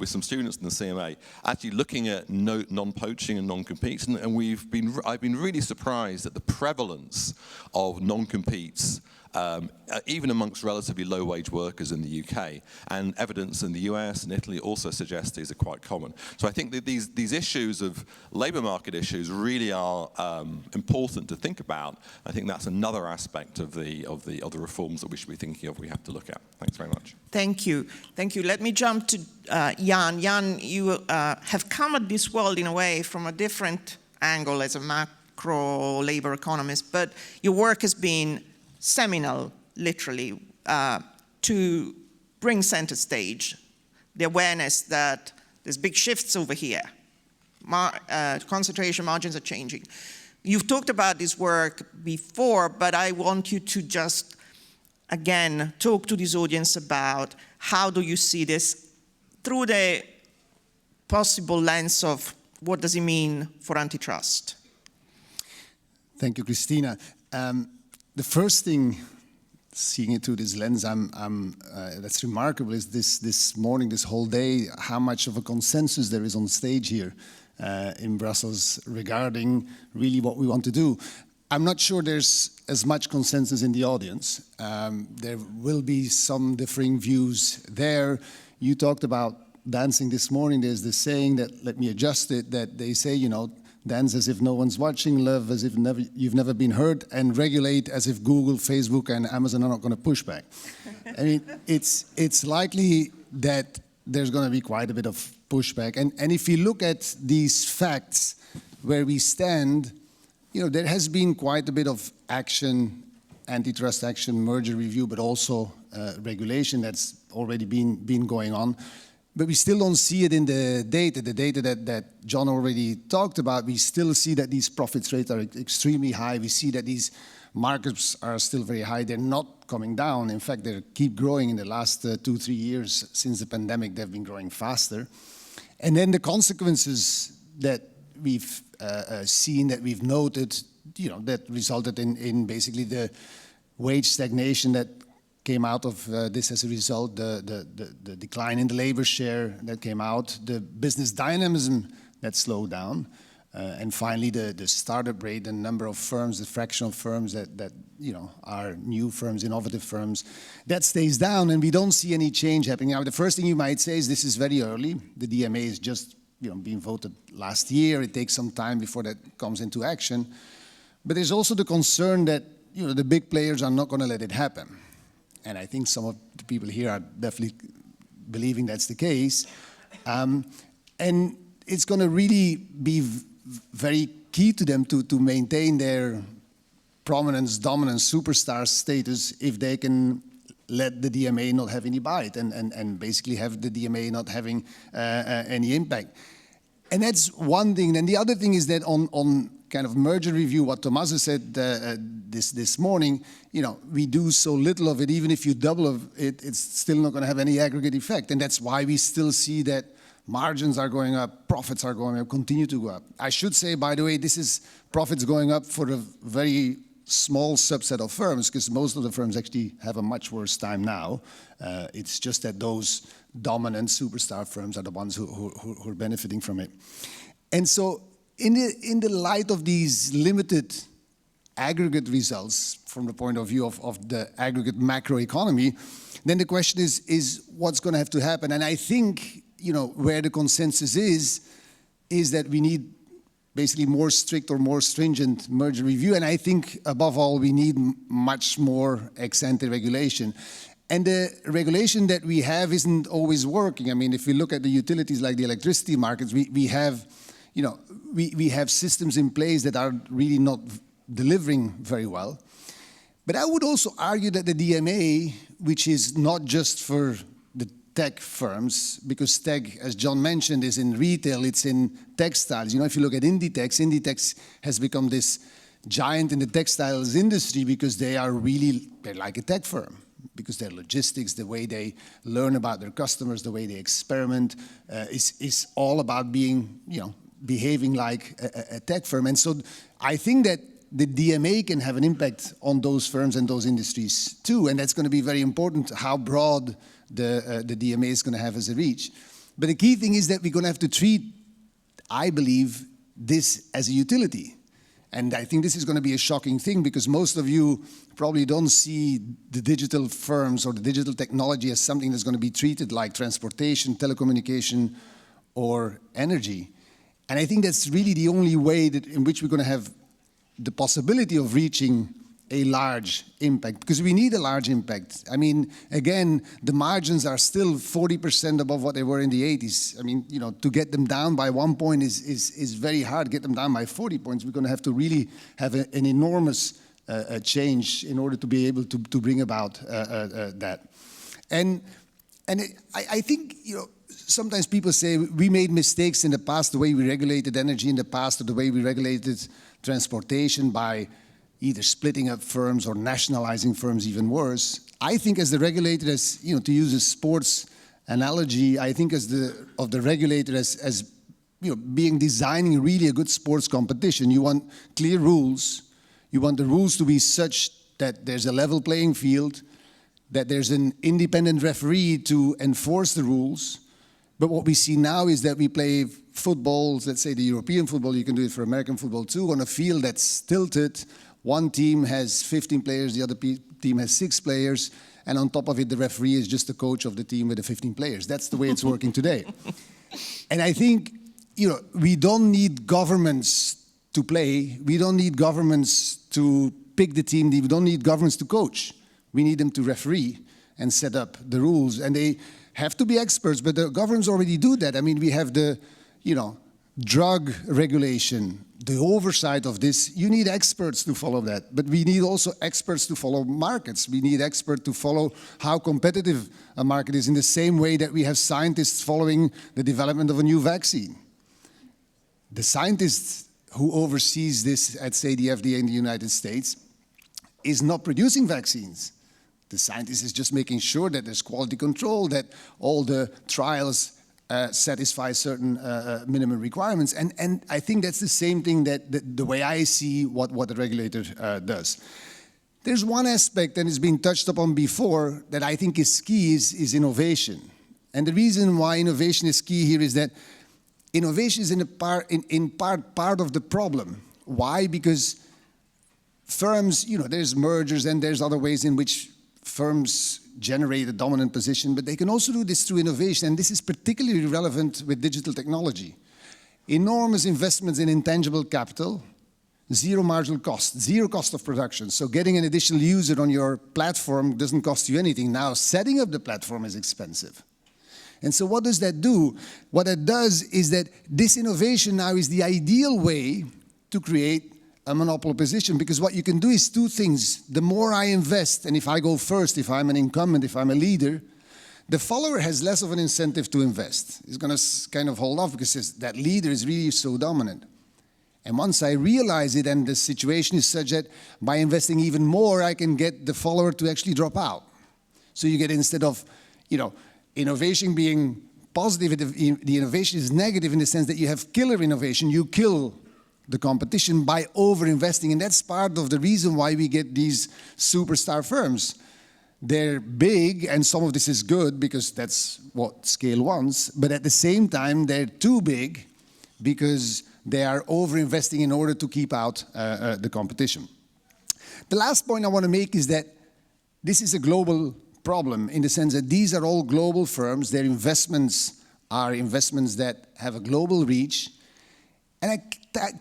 with some students in the CMA, actually looking at non-poaching and non-competes, and I've been really surprised at the prevalence of non-competes even amongst relatively low-wage workers in the UK. And evidence in the US and Italy also suggests these are quite common. So I think that these issues of labour market issues really are important to think about. I think that's another aspect of the reforms that we should be thinking of, we have to look at. Thanks very much. Thank you. Thank you. Let me jump to Jan. Jan, you have come at this world in a way from a different angle as a macro labor economist, but your work has been seminal, literally, to bring center stage the awareness that there's big shifts over here. Concentration margins are changing. You've talked about this work before, but I want you to just, again, talk to this audience about how do you see this through the possible lens of what does it mean for antitrust? Thank you, Christina. The first thing, seeing it through this lens, that's remarkable is this morning, this whole day, how much of a consensus there is on stage here in Brussels regarding really what we want to do. I'm not sure there's as much consensus in the audience. There will be some differing views there. You talked about dancing this morning. There's this saying that, let me adjust it, that they say, you know, dance as if no one's watching, love as if you've never been heard, and regulate as if Google, Facebook, and Amazon are not going to push back. I mean, it's likely that there's going to be quite a bit of pushback. And if you look at these facts, where we stand, you know, there has been quite a bit of action, antitrust action, merger review, but also regulation that's already been going on. But we still don't see it in the data that John already talked about. We still see that these profits rates are extremely high. We see that these markups are still very high. They're not coming down. In fact, they keep growing in the last 2-3 years since the pandemic. They've been growing faster. And then the consequences that we've seen, that we've noted, you know, that resulted in basically the wage stagnation that came out of this as a result, the decline in the labor share that came out, the business dynamism that slowed down, and finally the startup rate, the number of firms, the fraction of firms that you know are new firms, innovative firms, that stays down, and we don't see any change happening. Now, the first thing you might say is this is very early. The DMA is just being voted last year. It takes some time before that comes into action. But there's also the concern that the big players are not going to let it happen. And I think some of the people here are definitely believing that's the case. And it's going to really be very key to them to maintain their prominence, dominance, superstar status if they can let the DMA not have any bite and basically have the DMA not having any impact. And that's one thing. And the other thing is that on kind of merger review, what Tommaso said this morning, we do so little of it. Even if you double it, it's still not going to have any aggregate effect. And that's why we still see that margins are going up, profits are going up, continue to go up. I should say, by the way, this is profits going up for a very small subset of firms, because most of the firms actually have a much worse time now. It's just that those dominant superstar firms are the ones who are benefiting from it. And so in the light of these limited aggregate results from the point of view of the aggregate macroeconomy, then the question is what's going to have to happen? And I think, where the consensus is that we need basically more strict or more stringent merger review. And I think, above all, we need much more ex-ante regulation. And the regulation that we have isn't always working. I mean, if we look at the utilities like the electricity markets, we have systems in place that are really not delivering very well. But I would also argue that the DMA, which is not just for the tech firms, because tech, as John mentioned, is in retail, it's in textiles. If you look at Inditex has become this giant in the textiles industry because they're like a tech firm, because their logistics, the way they learn about their customers, the way they experiment, is all about behaving like a tech firm. And so I think that the DMA can have an impact on those firms and those industries too, and that's going to be very important, how broad the DMA is going to have as a reach. But the key thing is that we're going to have to treat, I believe, this as a utility. And I think this is going to be a shocking thing because most of you probably don't see the digital firms or the digital technology as something that's going to be treated like transportation, telecommunication, or energy. And I think that's really the only way that in which we're going to have the possibility of reaching a large impact, because we need a large impact. I mean, again, the margins are still 40% above what they were in the 80s. I mean, you know, to get them down by 1 point is very hard. Get them down by 40 points, we're going to have to really have an enormous change in order to be able to bring about that. And I think, you know, sometimes people say we made mistakes in the past, the way we regulated energy in the past, or the way we regulated transportation by either splitting up firms or nationalizing firms, even worse. I think as the regulator, as, you know, to use a sports analogy, I think as the regulator as you know, designing really a good sports competition. You want clear rules. You want the rules to be such that there's a level playing field, that there's an independent referee to enforce the rules. But what we see now is that we play football, let's say the European football, you can do it for American football too, on a field that's tilted. One team has 15 players, the other team has 6 players, and on top of it, the referee is just the coach of the team with the 15 players. That's the way it's working today. And I think, you know, we don't need governments to play. We don't need governments to pick the team. We don't need governments to coach. We need them to referee and set up the rules. And they have to be experts, but the governments already do that. I mean, we have the, you know, drug regulation, the oversight of this. You need experts to follow that, but we need also experts to follow markets. We need experts to follow how competitive a market is, in the same way that we have scientists following the development of a new vaccine. The scientist who oversees this at, say, the FDA in the United States is not producing vaccines. The scientist is just making sure that there's quality control, that all the trials satisfy certain minimum requirements. And I think that's the same thing that the way I see what the regulator does. There's one aspect that has been touched upon before that I think is key is innovation. And the reason why innovation is key here is that innovation is in part of the problem. Why? Because firms, you know, there's mergers and there's other ways in which firms generate a dominant position, but they can also do this through innovation, and this is particularly relevant with digital technology. Enormous investments in intangible capital, zero marginal cost, zero cost of production. So getting an additional user on your platform doesn't cost you anything. Now, setting up the platform is expensive. And so what does that do? What it does is that this innovation now is the ideal way to create a monopoly position, because what you can do is 2 things. The more I invest, and if I go first, if I'm an incumbent, if I'm a leader, the follower has less of an incentive to invest. He's going to kind of hold off because that leader is really so dominant. And once I realize it, and the situation is such that by investing even more, I can get the follower to actually drop out. So you get, instead of, you know, innovation being positive, the innovation is negative in the sense that you have killer innovation. You kill the competition by over-investing, and that's part of the reason why we get these superstar firms. They're big, and some of this is good because that's what scale wants, but at the same time, they're too big because they are over-investing in order to keep out the competition. The last point I want to make is that this is a global problem, in the sense that these are all global firms. Their investments are investments that have a global reach. And I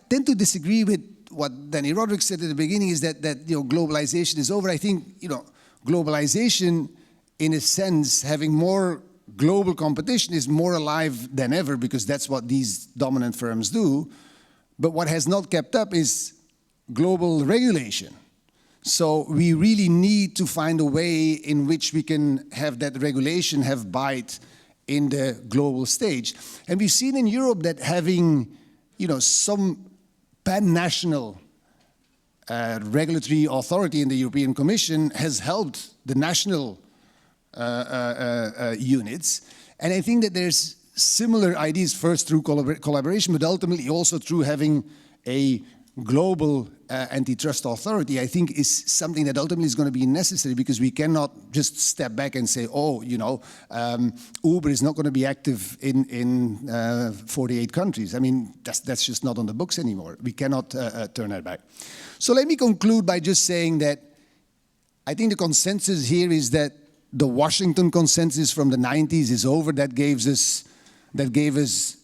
tend to disagree with what Danny Roderick said at the beginning, is that you know, globalization is over. I think, you know, globalization, in a sense, having more global competition is more alive than ever, because that's what these dominant firms do. But what has not kept up is global regulation. So we really need to find a way in which we can have that regulation have bite in the global stage. And we've seen in Europe that having, you know, some pan-national regulatory authority in the European Commission has helped the national units. And I think that there's similar ideas, first through collaboration, but ultimately also through having a global antitrust authority, I think is something that ultimately is going to be necessary, because we cannot just step back and say, oh, Uber is not going to be active in 48 countries. I mean, that's just not on the books anymore. We cannot turn that back. So let me conclude by just saying that I think the consensus here is that the Washington consensus from the 90s is over. That gave us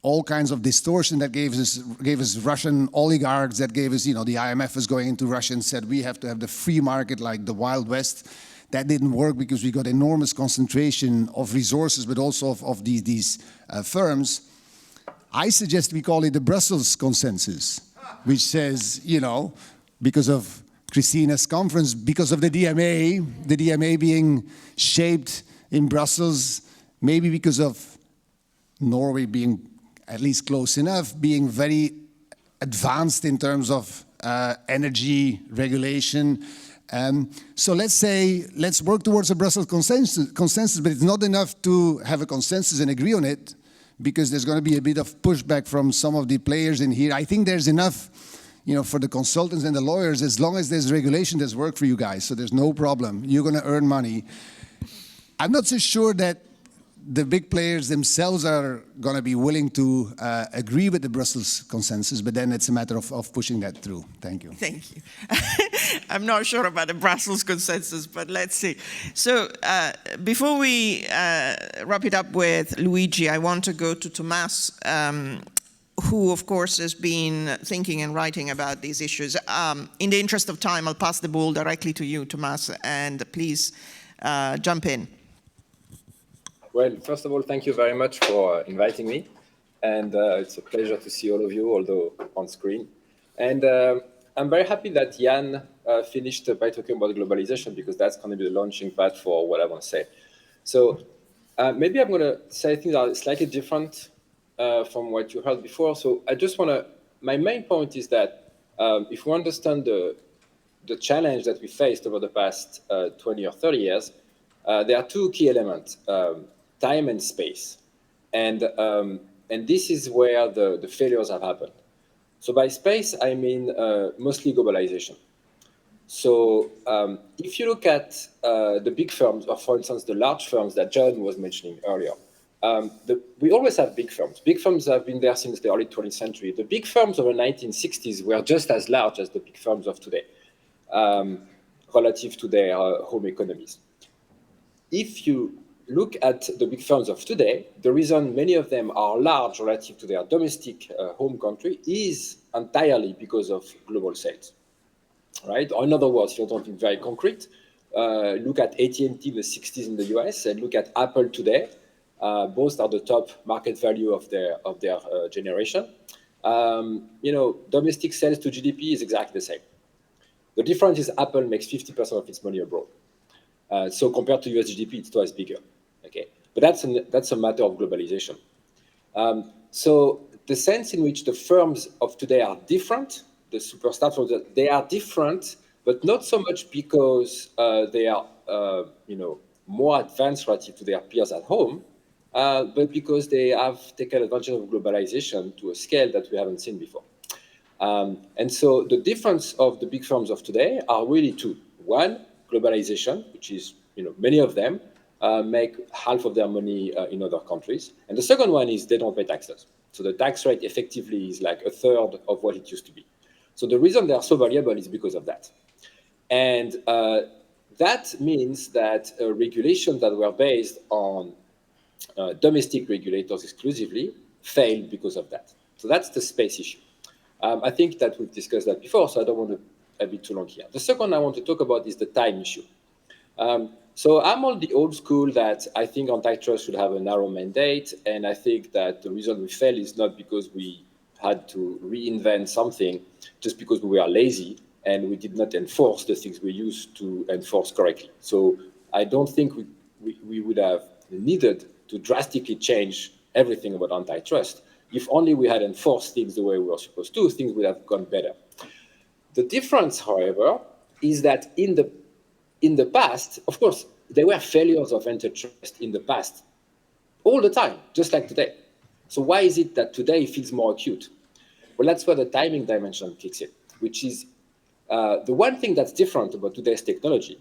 all kinds of distortion, that gave us Russian oligarchs, that gave us, the IMF was going into Russia and said we have to have the free market like the Wild West. That didn't work because we got enormous concentration of resources, but also of these firms. I suggest we call it the Brussels consensus, which says, because of Christina's conference, because of the DMA being shaped in Brussels, maybe because of Norway being at least close enough, being very advanced in terms of energy regulation. So let's work towards a Brussels consensus, but it's not enough to have a consensus and agree on it, because there's going to be a bit of pushback from some of the players in here. I think there's enough, for the consultants and the lawyers, as long as there's regulation, there's work for you guys, so there's no problem. You're going to earn money. I'm not so sure that the big players themselves are going to be willing to agree with the Brussels consensus, but then it's a matter of pushing that through. Thank you. Thank you. I'm not sure about the Brussels consensus, but let's see. So before we wrap it up with Luigi, I want to go to Tomas, who, of course, has been thinking and writing about these issues. In the interest of time, I'll pass the ball directly to you, Tomas, and please jump in. Well, first of all, thank you very much for inviting me. And it's a pleasure to see all of you, although on screen. And I'm very happy that Jan finished by talking about globalization, because that's going to be the launching pad for what I want to say. So maybe I'm going to say things that are slightly different from what you heard before. So I just want to, my main point is that if we understand the challenge that we faced over the past 20 or 30 years, there are two key elements. Time and space, and this is where the failures have happened. So by space, I mean mostly globalization. So if you look at the big firms, or for instance, the large firms that John was mentioning earlier, we always have big firms. Big firms have been there since the early 20th century. The big firms of the 1960s were just as large as the big firms of today, relative to their home economies. If you look at the big firms of today, the reason many of them are large relative to their domestic home country is entirely because of global sales, right? Or in other words, if you're talking very concrete, look at AT&T in the 60s in the US and look at Apple today. Both are the top market value of their generation. Domestic sales to GDP is exactly the same. The difference is Apple makes 50% of its money abroad. So compared to US GDP, it's twice bigger. Okay, but that's a matter of globalization. So the sense in which the firms of today are different, the superstars, they are different, but not so much because they are more advanced relative to their peers at home, but because they have taken advantage of globalization to a scale that we haven't seen before. And so the difference of the big firms of today are really two. One, globalization, which is, many of them make half of their money in other countries. And the second one is they don't pay taxes. So the tax rate effectively is like a third of what it used to be. So the reason they are so valuable is because of that. And that means that regulations that were based on domestic regulators exclusively failed because of that. So that's the space issue. I think that we've discussed that before, so I don't want to be too long here. The second I want to talk about is the time issue. So I'm on the old school that I think antitrust should have a narrow mandate, and I think that the reason we failed is not because we had to reinvent something, just because we were lazy and we did not enforce the things we used to enforce correctly. So I don't think we would have needed to drastically change everything about antitrust. If only we had enforced things the way we were supposed to, things would have gone better. The difference, however, is that in the past, of course, there were failures of antitrust in the past all the time, just like today. So why is it that today it feels more acute? Well, that's where the timing dimension kicks in, which is The one thing that's different about today's technology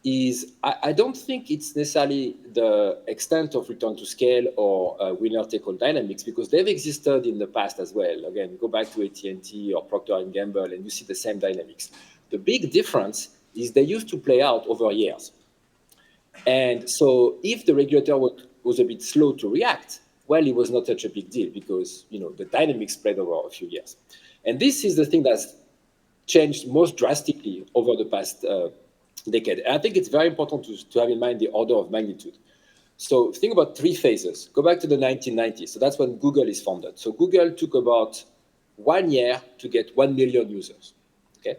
is I don't think it's necessarily the extent of return to scale or winner-take-all dynamics, because they've existed in the past as well. Again, go back to AT&T or Procter & Gamble and you see the same dynamics. The big difference is they used to play out over years. And so if the regulator was a bit slow to react, well, it was not such a big deal because the dynamics spread over a few years. And this is the thing that's changed most drastically over the past decade. And I think it's very important to have in mind the order of magnitude. So think about three phases. Go back to the 1990s. So that's when Google is founded. So Google took about 1 year to get 1 million users. Okay.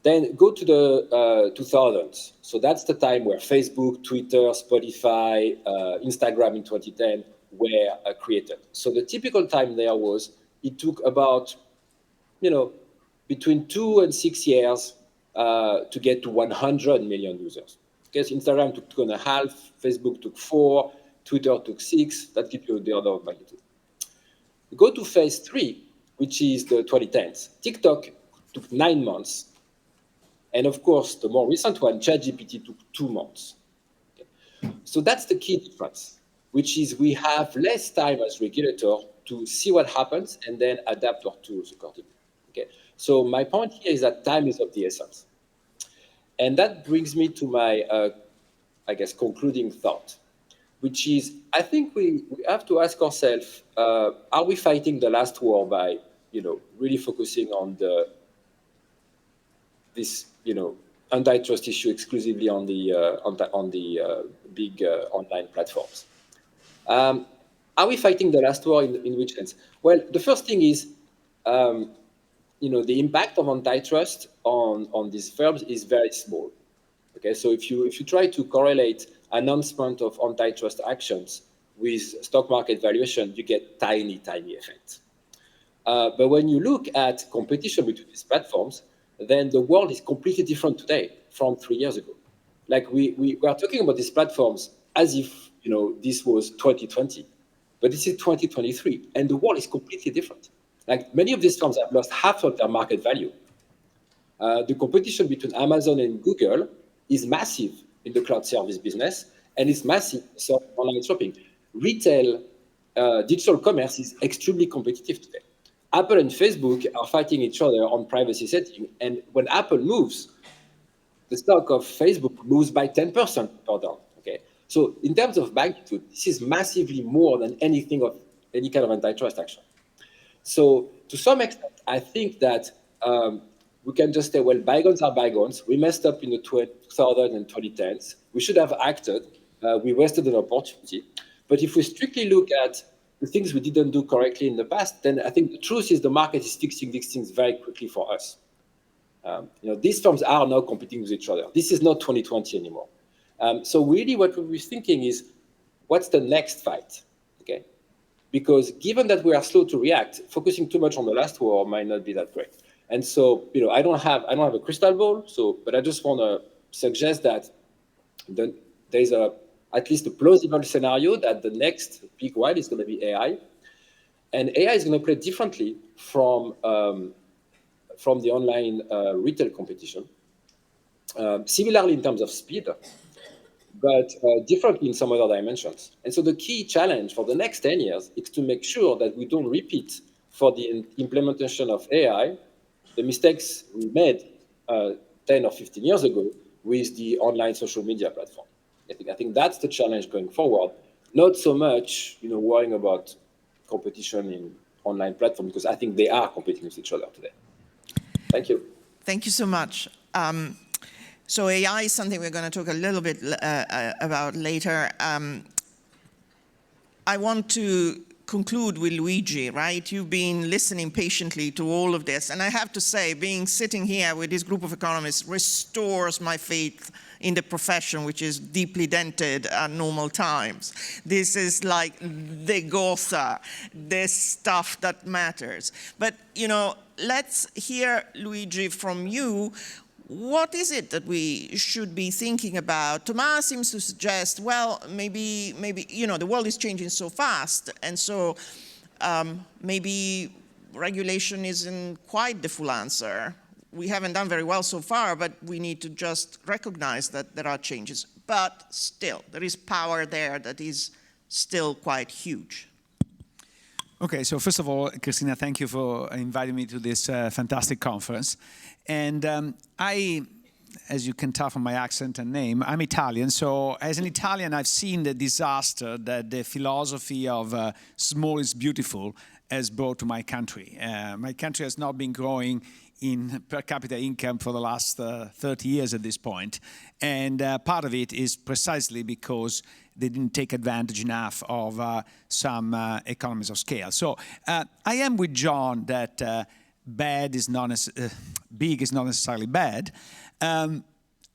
Then go to the 2000s. So that's the time where Facebook, Twitter, Spotify, Instagram in 2010 were created. So the typical time there was it took about, between 2 and 6 years to get to 100 million users. Okay, so Instagram took 2.5, Facebook took 4, Twitter took 6. That gives you the order of magnitude. Go to phase 3, which is the 2010s. TikTok took 9 months. And of course, the more recent one, ChatGPT, took 2 months. Okay. So that's the key difference, which is we have less time as regulator to see what happens and then adapt our tools accordingly. Okay. So my point here is that time is of the essence. And that brings me to my, concluding thought, which is, I think we have to ask ourselves, are we fighting the last war by, really focusing on this antitrust issue exclusively on the big online platforms? Are we fighting the last war in which sense? Well, the first thing is, the impact of antitrust on these firms is very small. Okay, so if you try to correlate announcement of antitrust actions with stock market valuation, you get tiny effects. But when you look at competition between these platforms, then the world is completely different today from 3 years ago. Like we are talking about these platforms as if this was 2020, but this is 2023, and the world is completely different. Like many of these firms have lost half of their market value. The competition between Amazon and Google is massive in the cloud service business, and it's massive in online shopping. Retail, digital commerce is extremely competitive today. Apple and Facebook are fighting each other on privacy setting, and when Apple moves, the stock of Facebook moves by 10% or down. Okay, so in terms of magnitude, this is massively more than anything of any kind of antitrust action. So to some extent, I think that we can just say, well, bygones are bygones. We messed up in the 2000s and 2010s. We should have acted. We wasted an opportunity. But if we strictly look at the things we didn't do correctly in the past, then I think the truth is the market is fixing these things very quickly for us. These firms are now competing with each other. This is not 2020 anymore. So really what we're thinking is, what's the next fight? Okay, because given that we are slow to react, focusing too much on the last war might not be that great. And so, I don't have a crystal ball. But I just want to suggest that there's at least a plausible scenario that the next big one is going to be AI, and AI is going to play differently from the online retail competition. Similarly in terms of speed, but differently in some other dimensions. And so the key challenge for the next 10 years is to make sure that we don't repeat for the implementation of AI the mistakes we made 10 or 15 years ago with the online social media platform. I think that's the challenge going forward, not so much worrying about competition in online platforms, because I think they are competing with each other today. Thank you. Thank you so much. So AI is something we're going to talk a little bit about later. I want to conclude with Luigi, right? You've been listening patiently to all of this. And I have to say, sitting here with this group of economists restores my faith in the profession, which is deeply dented at normal times. This is like the Gotha, this stuff that matters. But, let's hear, Luigi, from you. What is it that we should be thinking about? Thomas seems to suggest, well, maybe the world is changing so fast, and so maybe regulation isn't quite the full answer. we haven't done very well so far, but we need to just recognize that there are changes. But still, there is power there that is still quite huge. Okay, so first of all, Christina, thank you for inviting me to this fantastic conference. And as you can tell from my accent and name, I'm Italian. So as an Italian, I've seen the disaster that the philosophy of small is beautiful has brought to my country. My country has not been growing in per capita income for the last 30 years at this point. And part of it is precisely because they didn't take advantage enough of some economies of scale. So I am with John that big is not necessarily bad.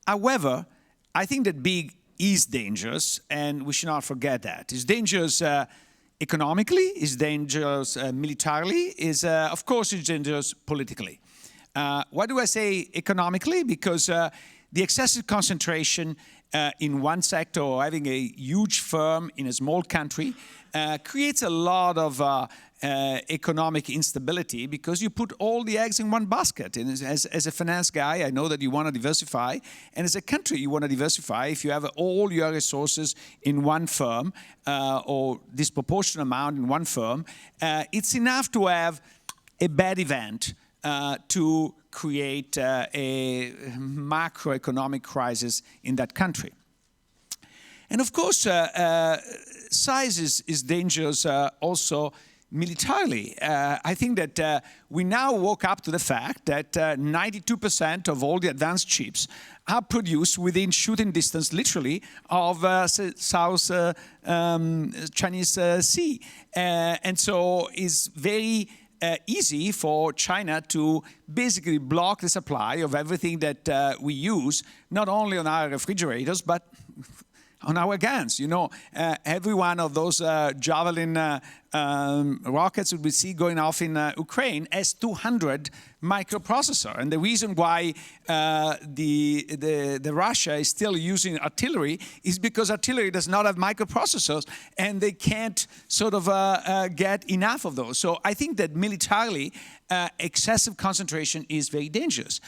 However, I think that big is dangerous, and we should not forget that. It's dangerous economically, it's dangerous militarily, of course it's dangerous politically. Why do I say economically? Because the excessive concentration in one sector or having a huge firm in a small country creates a lot of economic instability because you put all the eggs in one basket. And as a finance guy, I know that you want to diversify. And as a country, you want to diversify. If you have all your resources in one firm or disproportionate amount in one firm, it's enough to have a bad event to create a macroeconomic crisis in that country. And of course, size is dangerous also militarily. I think that we now woke up to the fact that 92% of all the advanced chips are produced within shooting distance, literally, of South Chinese Sea. And so it's very easy for China to basically block the supply of everything that we use, not only on our refrigerators, but on our guns. You know, every one of those Javelin rockets that we see going off in Ukraine has 200 microprocessor. And the reason why the Russia is still using artillery is because artillery does not have microprocessors, and they can't sort of get enough of those. So I think that militarily, excessive concentration is very dangerous.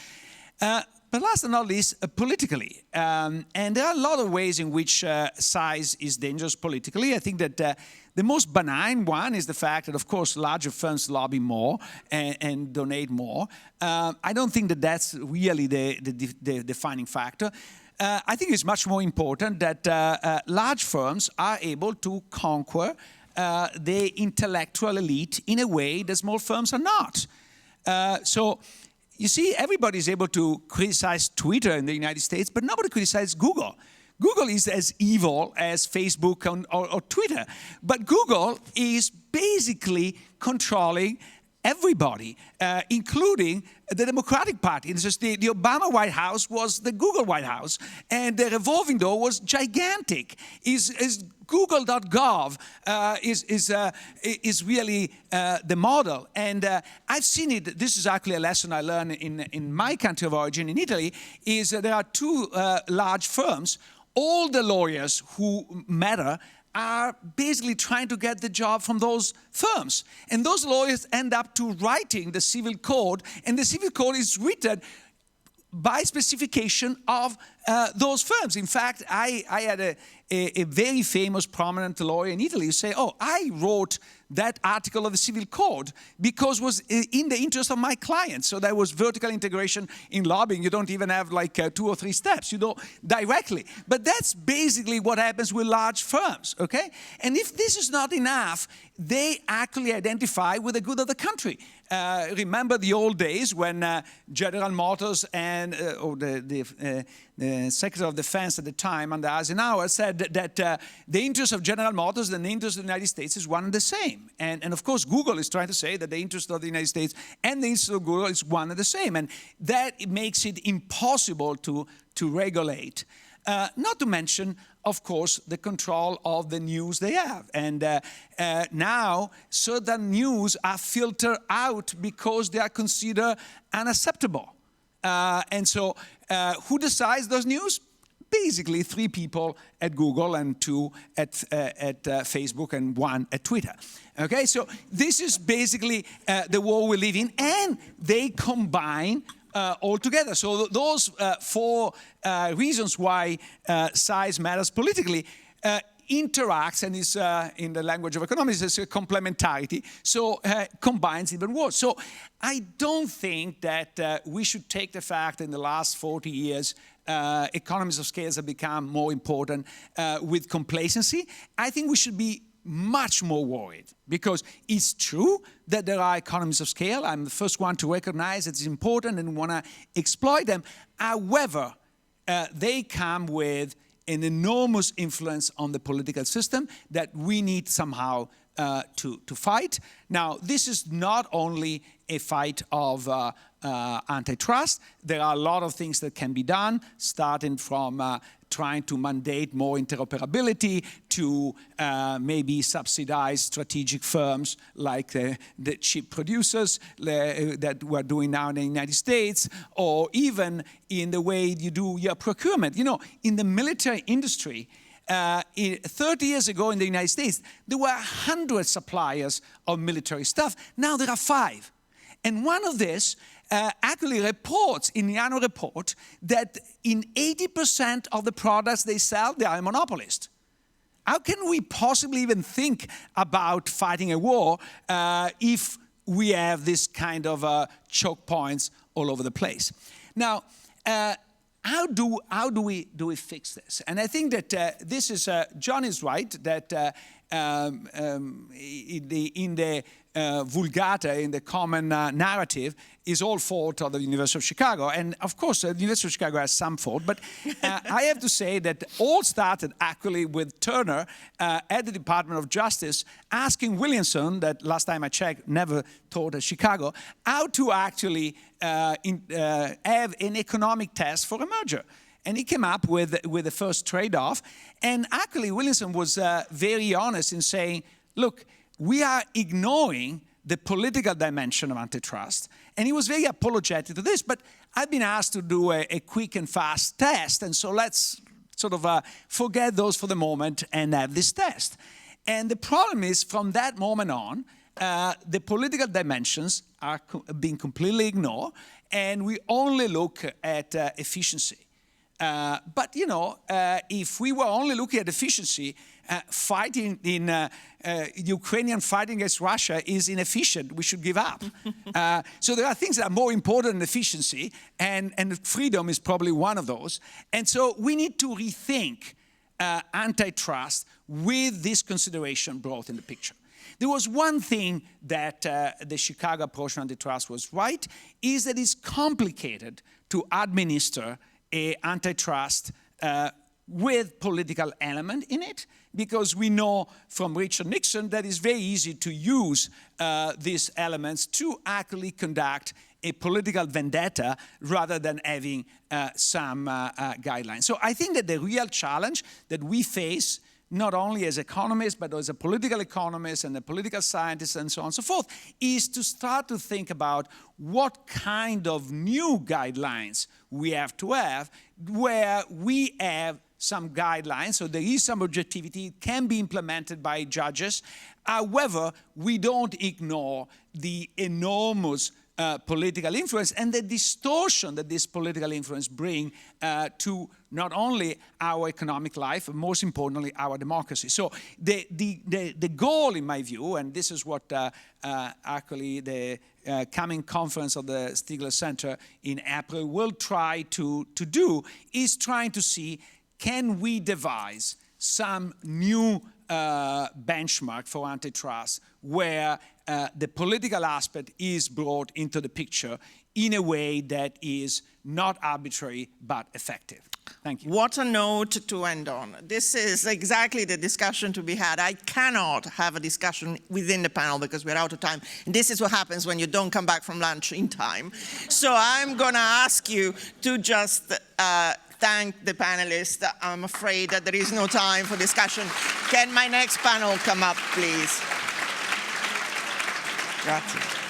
But last but not least, politically. And there are a lot of ways in which size is dangerous politically. I think that the most benign one is the fact that, of course, larger firms lobby more and donate more. I don't think that that's really the defining factor. I think it's much more important that large firms are able to conquer the intellectual elite in a way that small firms are not. You see, everybody's able to criticize Twitter in the United States, but nobody criticizes Google. Google is as evil as Facebook or Twitter, but Google is basically controlling everybody, including the Democratic Party. It's just the Obama White House was the Google White House, and the revolving door was gigantic. Is Google.gov is really the model. And I've seen it. This is actually a lesson I learned in my country of origin, in Italy, is that there are two large firms. All the lawyers who matter are basically trying to get the job from those firms. And those lawyers end up to writing the civil code, and the civil code is written by specification of those firms. In fact, I had a very famous prominent lawyer in Italy who say, oh, I wrote that article of the civil code because it was in the interest of my clients. So there was vertical integration in lobbying. You don't even have like 2 or 3 steps. You do directly. But that's basically what happens with large firms, okay? And if this is not enough, they actually identify with the good of the country. Remember the old days when General Motors and or the Secretary of Defense at the time, under Eisenhower, said that the interest of General Motors and the interest of the United States is one and the same. And of course, Google is trying to say that the interest of the United States and the interest of Google is one and the same. And that makes it impossible to regulate. Not to mention, of course, the control of the news they have. And now certain news are filtered out because they are considered unacceptable. And so who decides those news? Basically 3 people at Google and 2 at Facebook and 1 at Twitter. Okay, so this is basically the world we live in, and they combine altogether. So those four reasons why size matters politically interacts and is, in the language of economics, is a complementarity, so combines even worse. So I don't think that we should take the fact in the last 40 years economies of scale have become more important with complacency. I think we should be much more worried, because it's true that there are economies of scale. I'm the first one to recognize it's important and want to exploit them. However, they come with an enormous influence on the political system that we need somehow to fight. Now, this is not only a fight of antitrust. There are a lot of things that can be done, starting from trying to mandate more interoperability, to maybe subsidize strategic firms like the chip producers that we're doing now in the United States, or even in the way you do your procurement. You know, in the military industry, 30 years ago in the United States, there were 100 suppliers of military stuff. Now there are 5. And one of this actually reports in the annual report that in 80% of the products they sell, they are a monopolist. How can we possibly even think about fighting a war if we have this kind of choke points all over the place? Now, how do we fix this? And I think that this is, John is right, that in the Vulgata, in the common narrative, is all fault of the University of Chicago. And of course, the University of Chicago has some fault, but I have to say that all started actually with Turner at the Department of Justice asking Williamson, that last time I checked never taught at Chicago, how to actually have an economic test for a merger. And he came up with the first trade-off. And actually, Williamson was very honest in saying, look, we are ignoring the political dimension of antitrust. And he was very apologetic to this, but I've been asked to do a quick and fast test, and so let's sort of forget those for the moment and have this test. And the problem is, from that moment on, the political dimensions are being completely ignored, and we only look at efficiency. But, you know, if we were only looking at efficiency, fighting in Ukrainian fighting against Russia is inefficient. We should give up. So there are things that are more important than efficiency, and freedom is probably one of those. And so we need to rethink antitrust with this consideration brought in the picture. There was one thing that the Chicago approach to antitrust was right, is that it's complicated to administer an antitrust with political element in it, because we know from Richard Nixon that it's very easy to use these elements to actually conduct a political vendetta rather than having some guidelines. So I think that the real challenge that we face, not only as economists, but as a political economist and a political scientist and so on and so forth, is to start to think about what kind of new guidelines we have to have, where we have some guidelines, so there is some objectivity, it can be implemented by judges. However, we don't ignore the enormous political influence and the distortion that this political influence brings to not only our economic life, but most importantly, our democracy. So the goal, in my view, and this is what actually the coming conference of the Stigler Center in April will try to do, is trying to see, can we devise some new benchmark for antitrust where the political aspect is brought into the picture in a way that is not arbitrary but effective. Thank you. What a note to end on. This is exactly the discussion to be had. I cannot have a discussion within the panel because we're out of time. And this is what happens when you don't come back from lunch in time. So I'm going to ask you to just thank the panelists. I'm afraid that there is no time for discussion. Can my next panel come up, please? Grazie.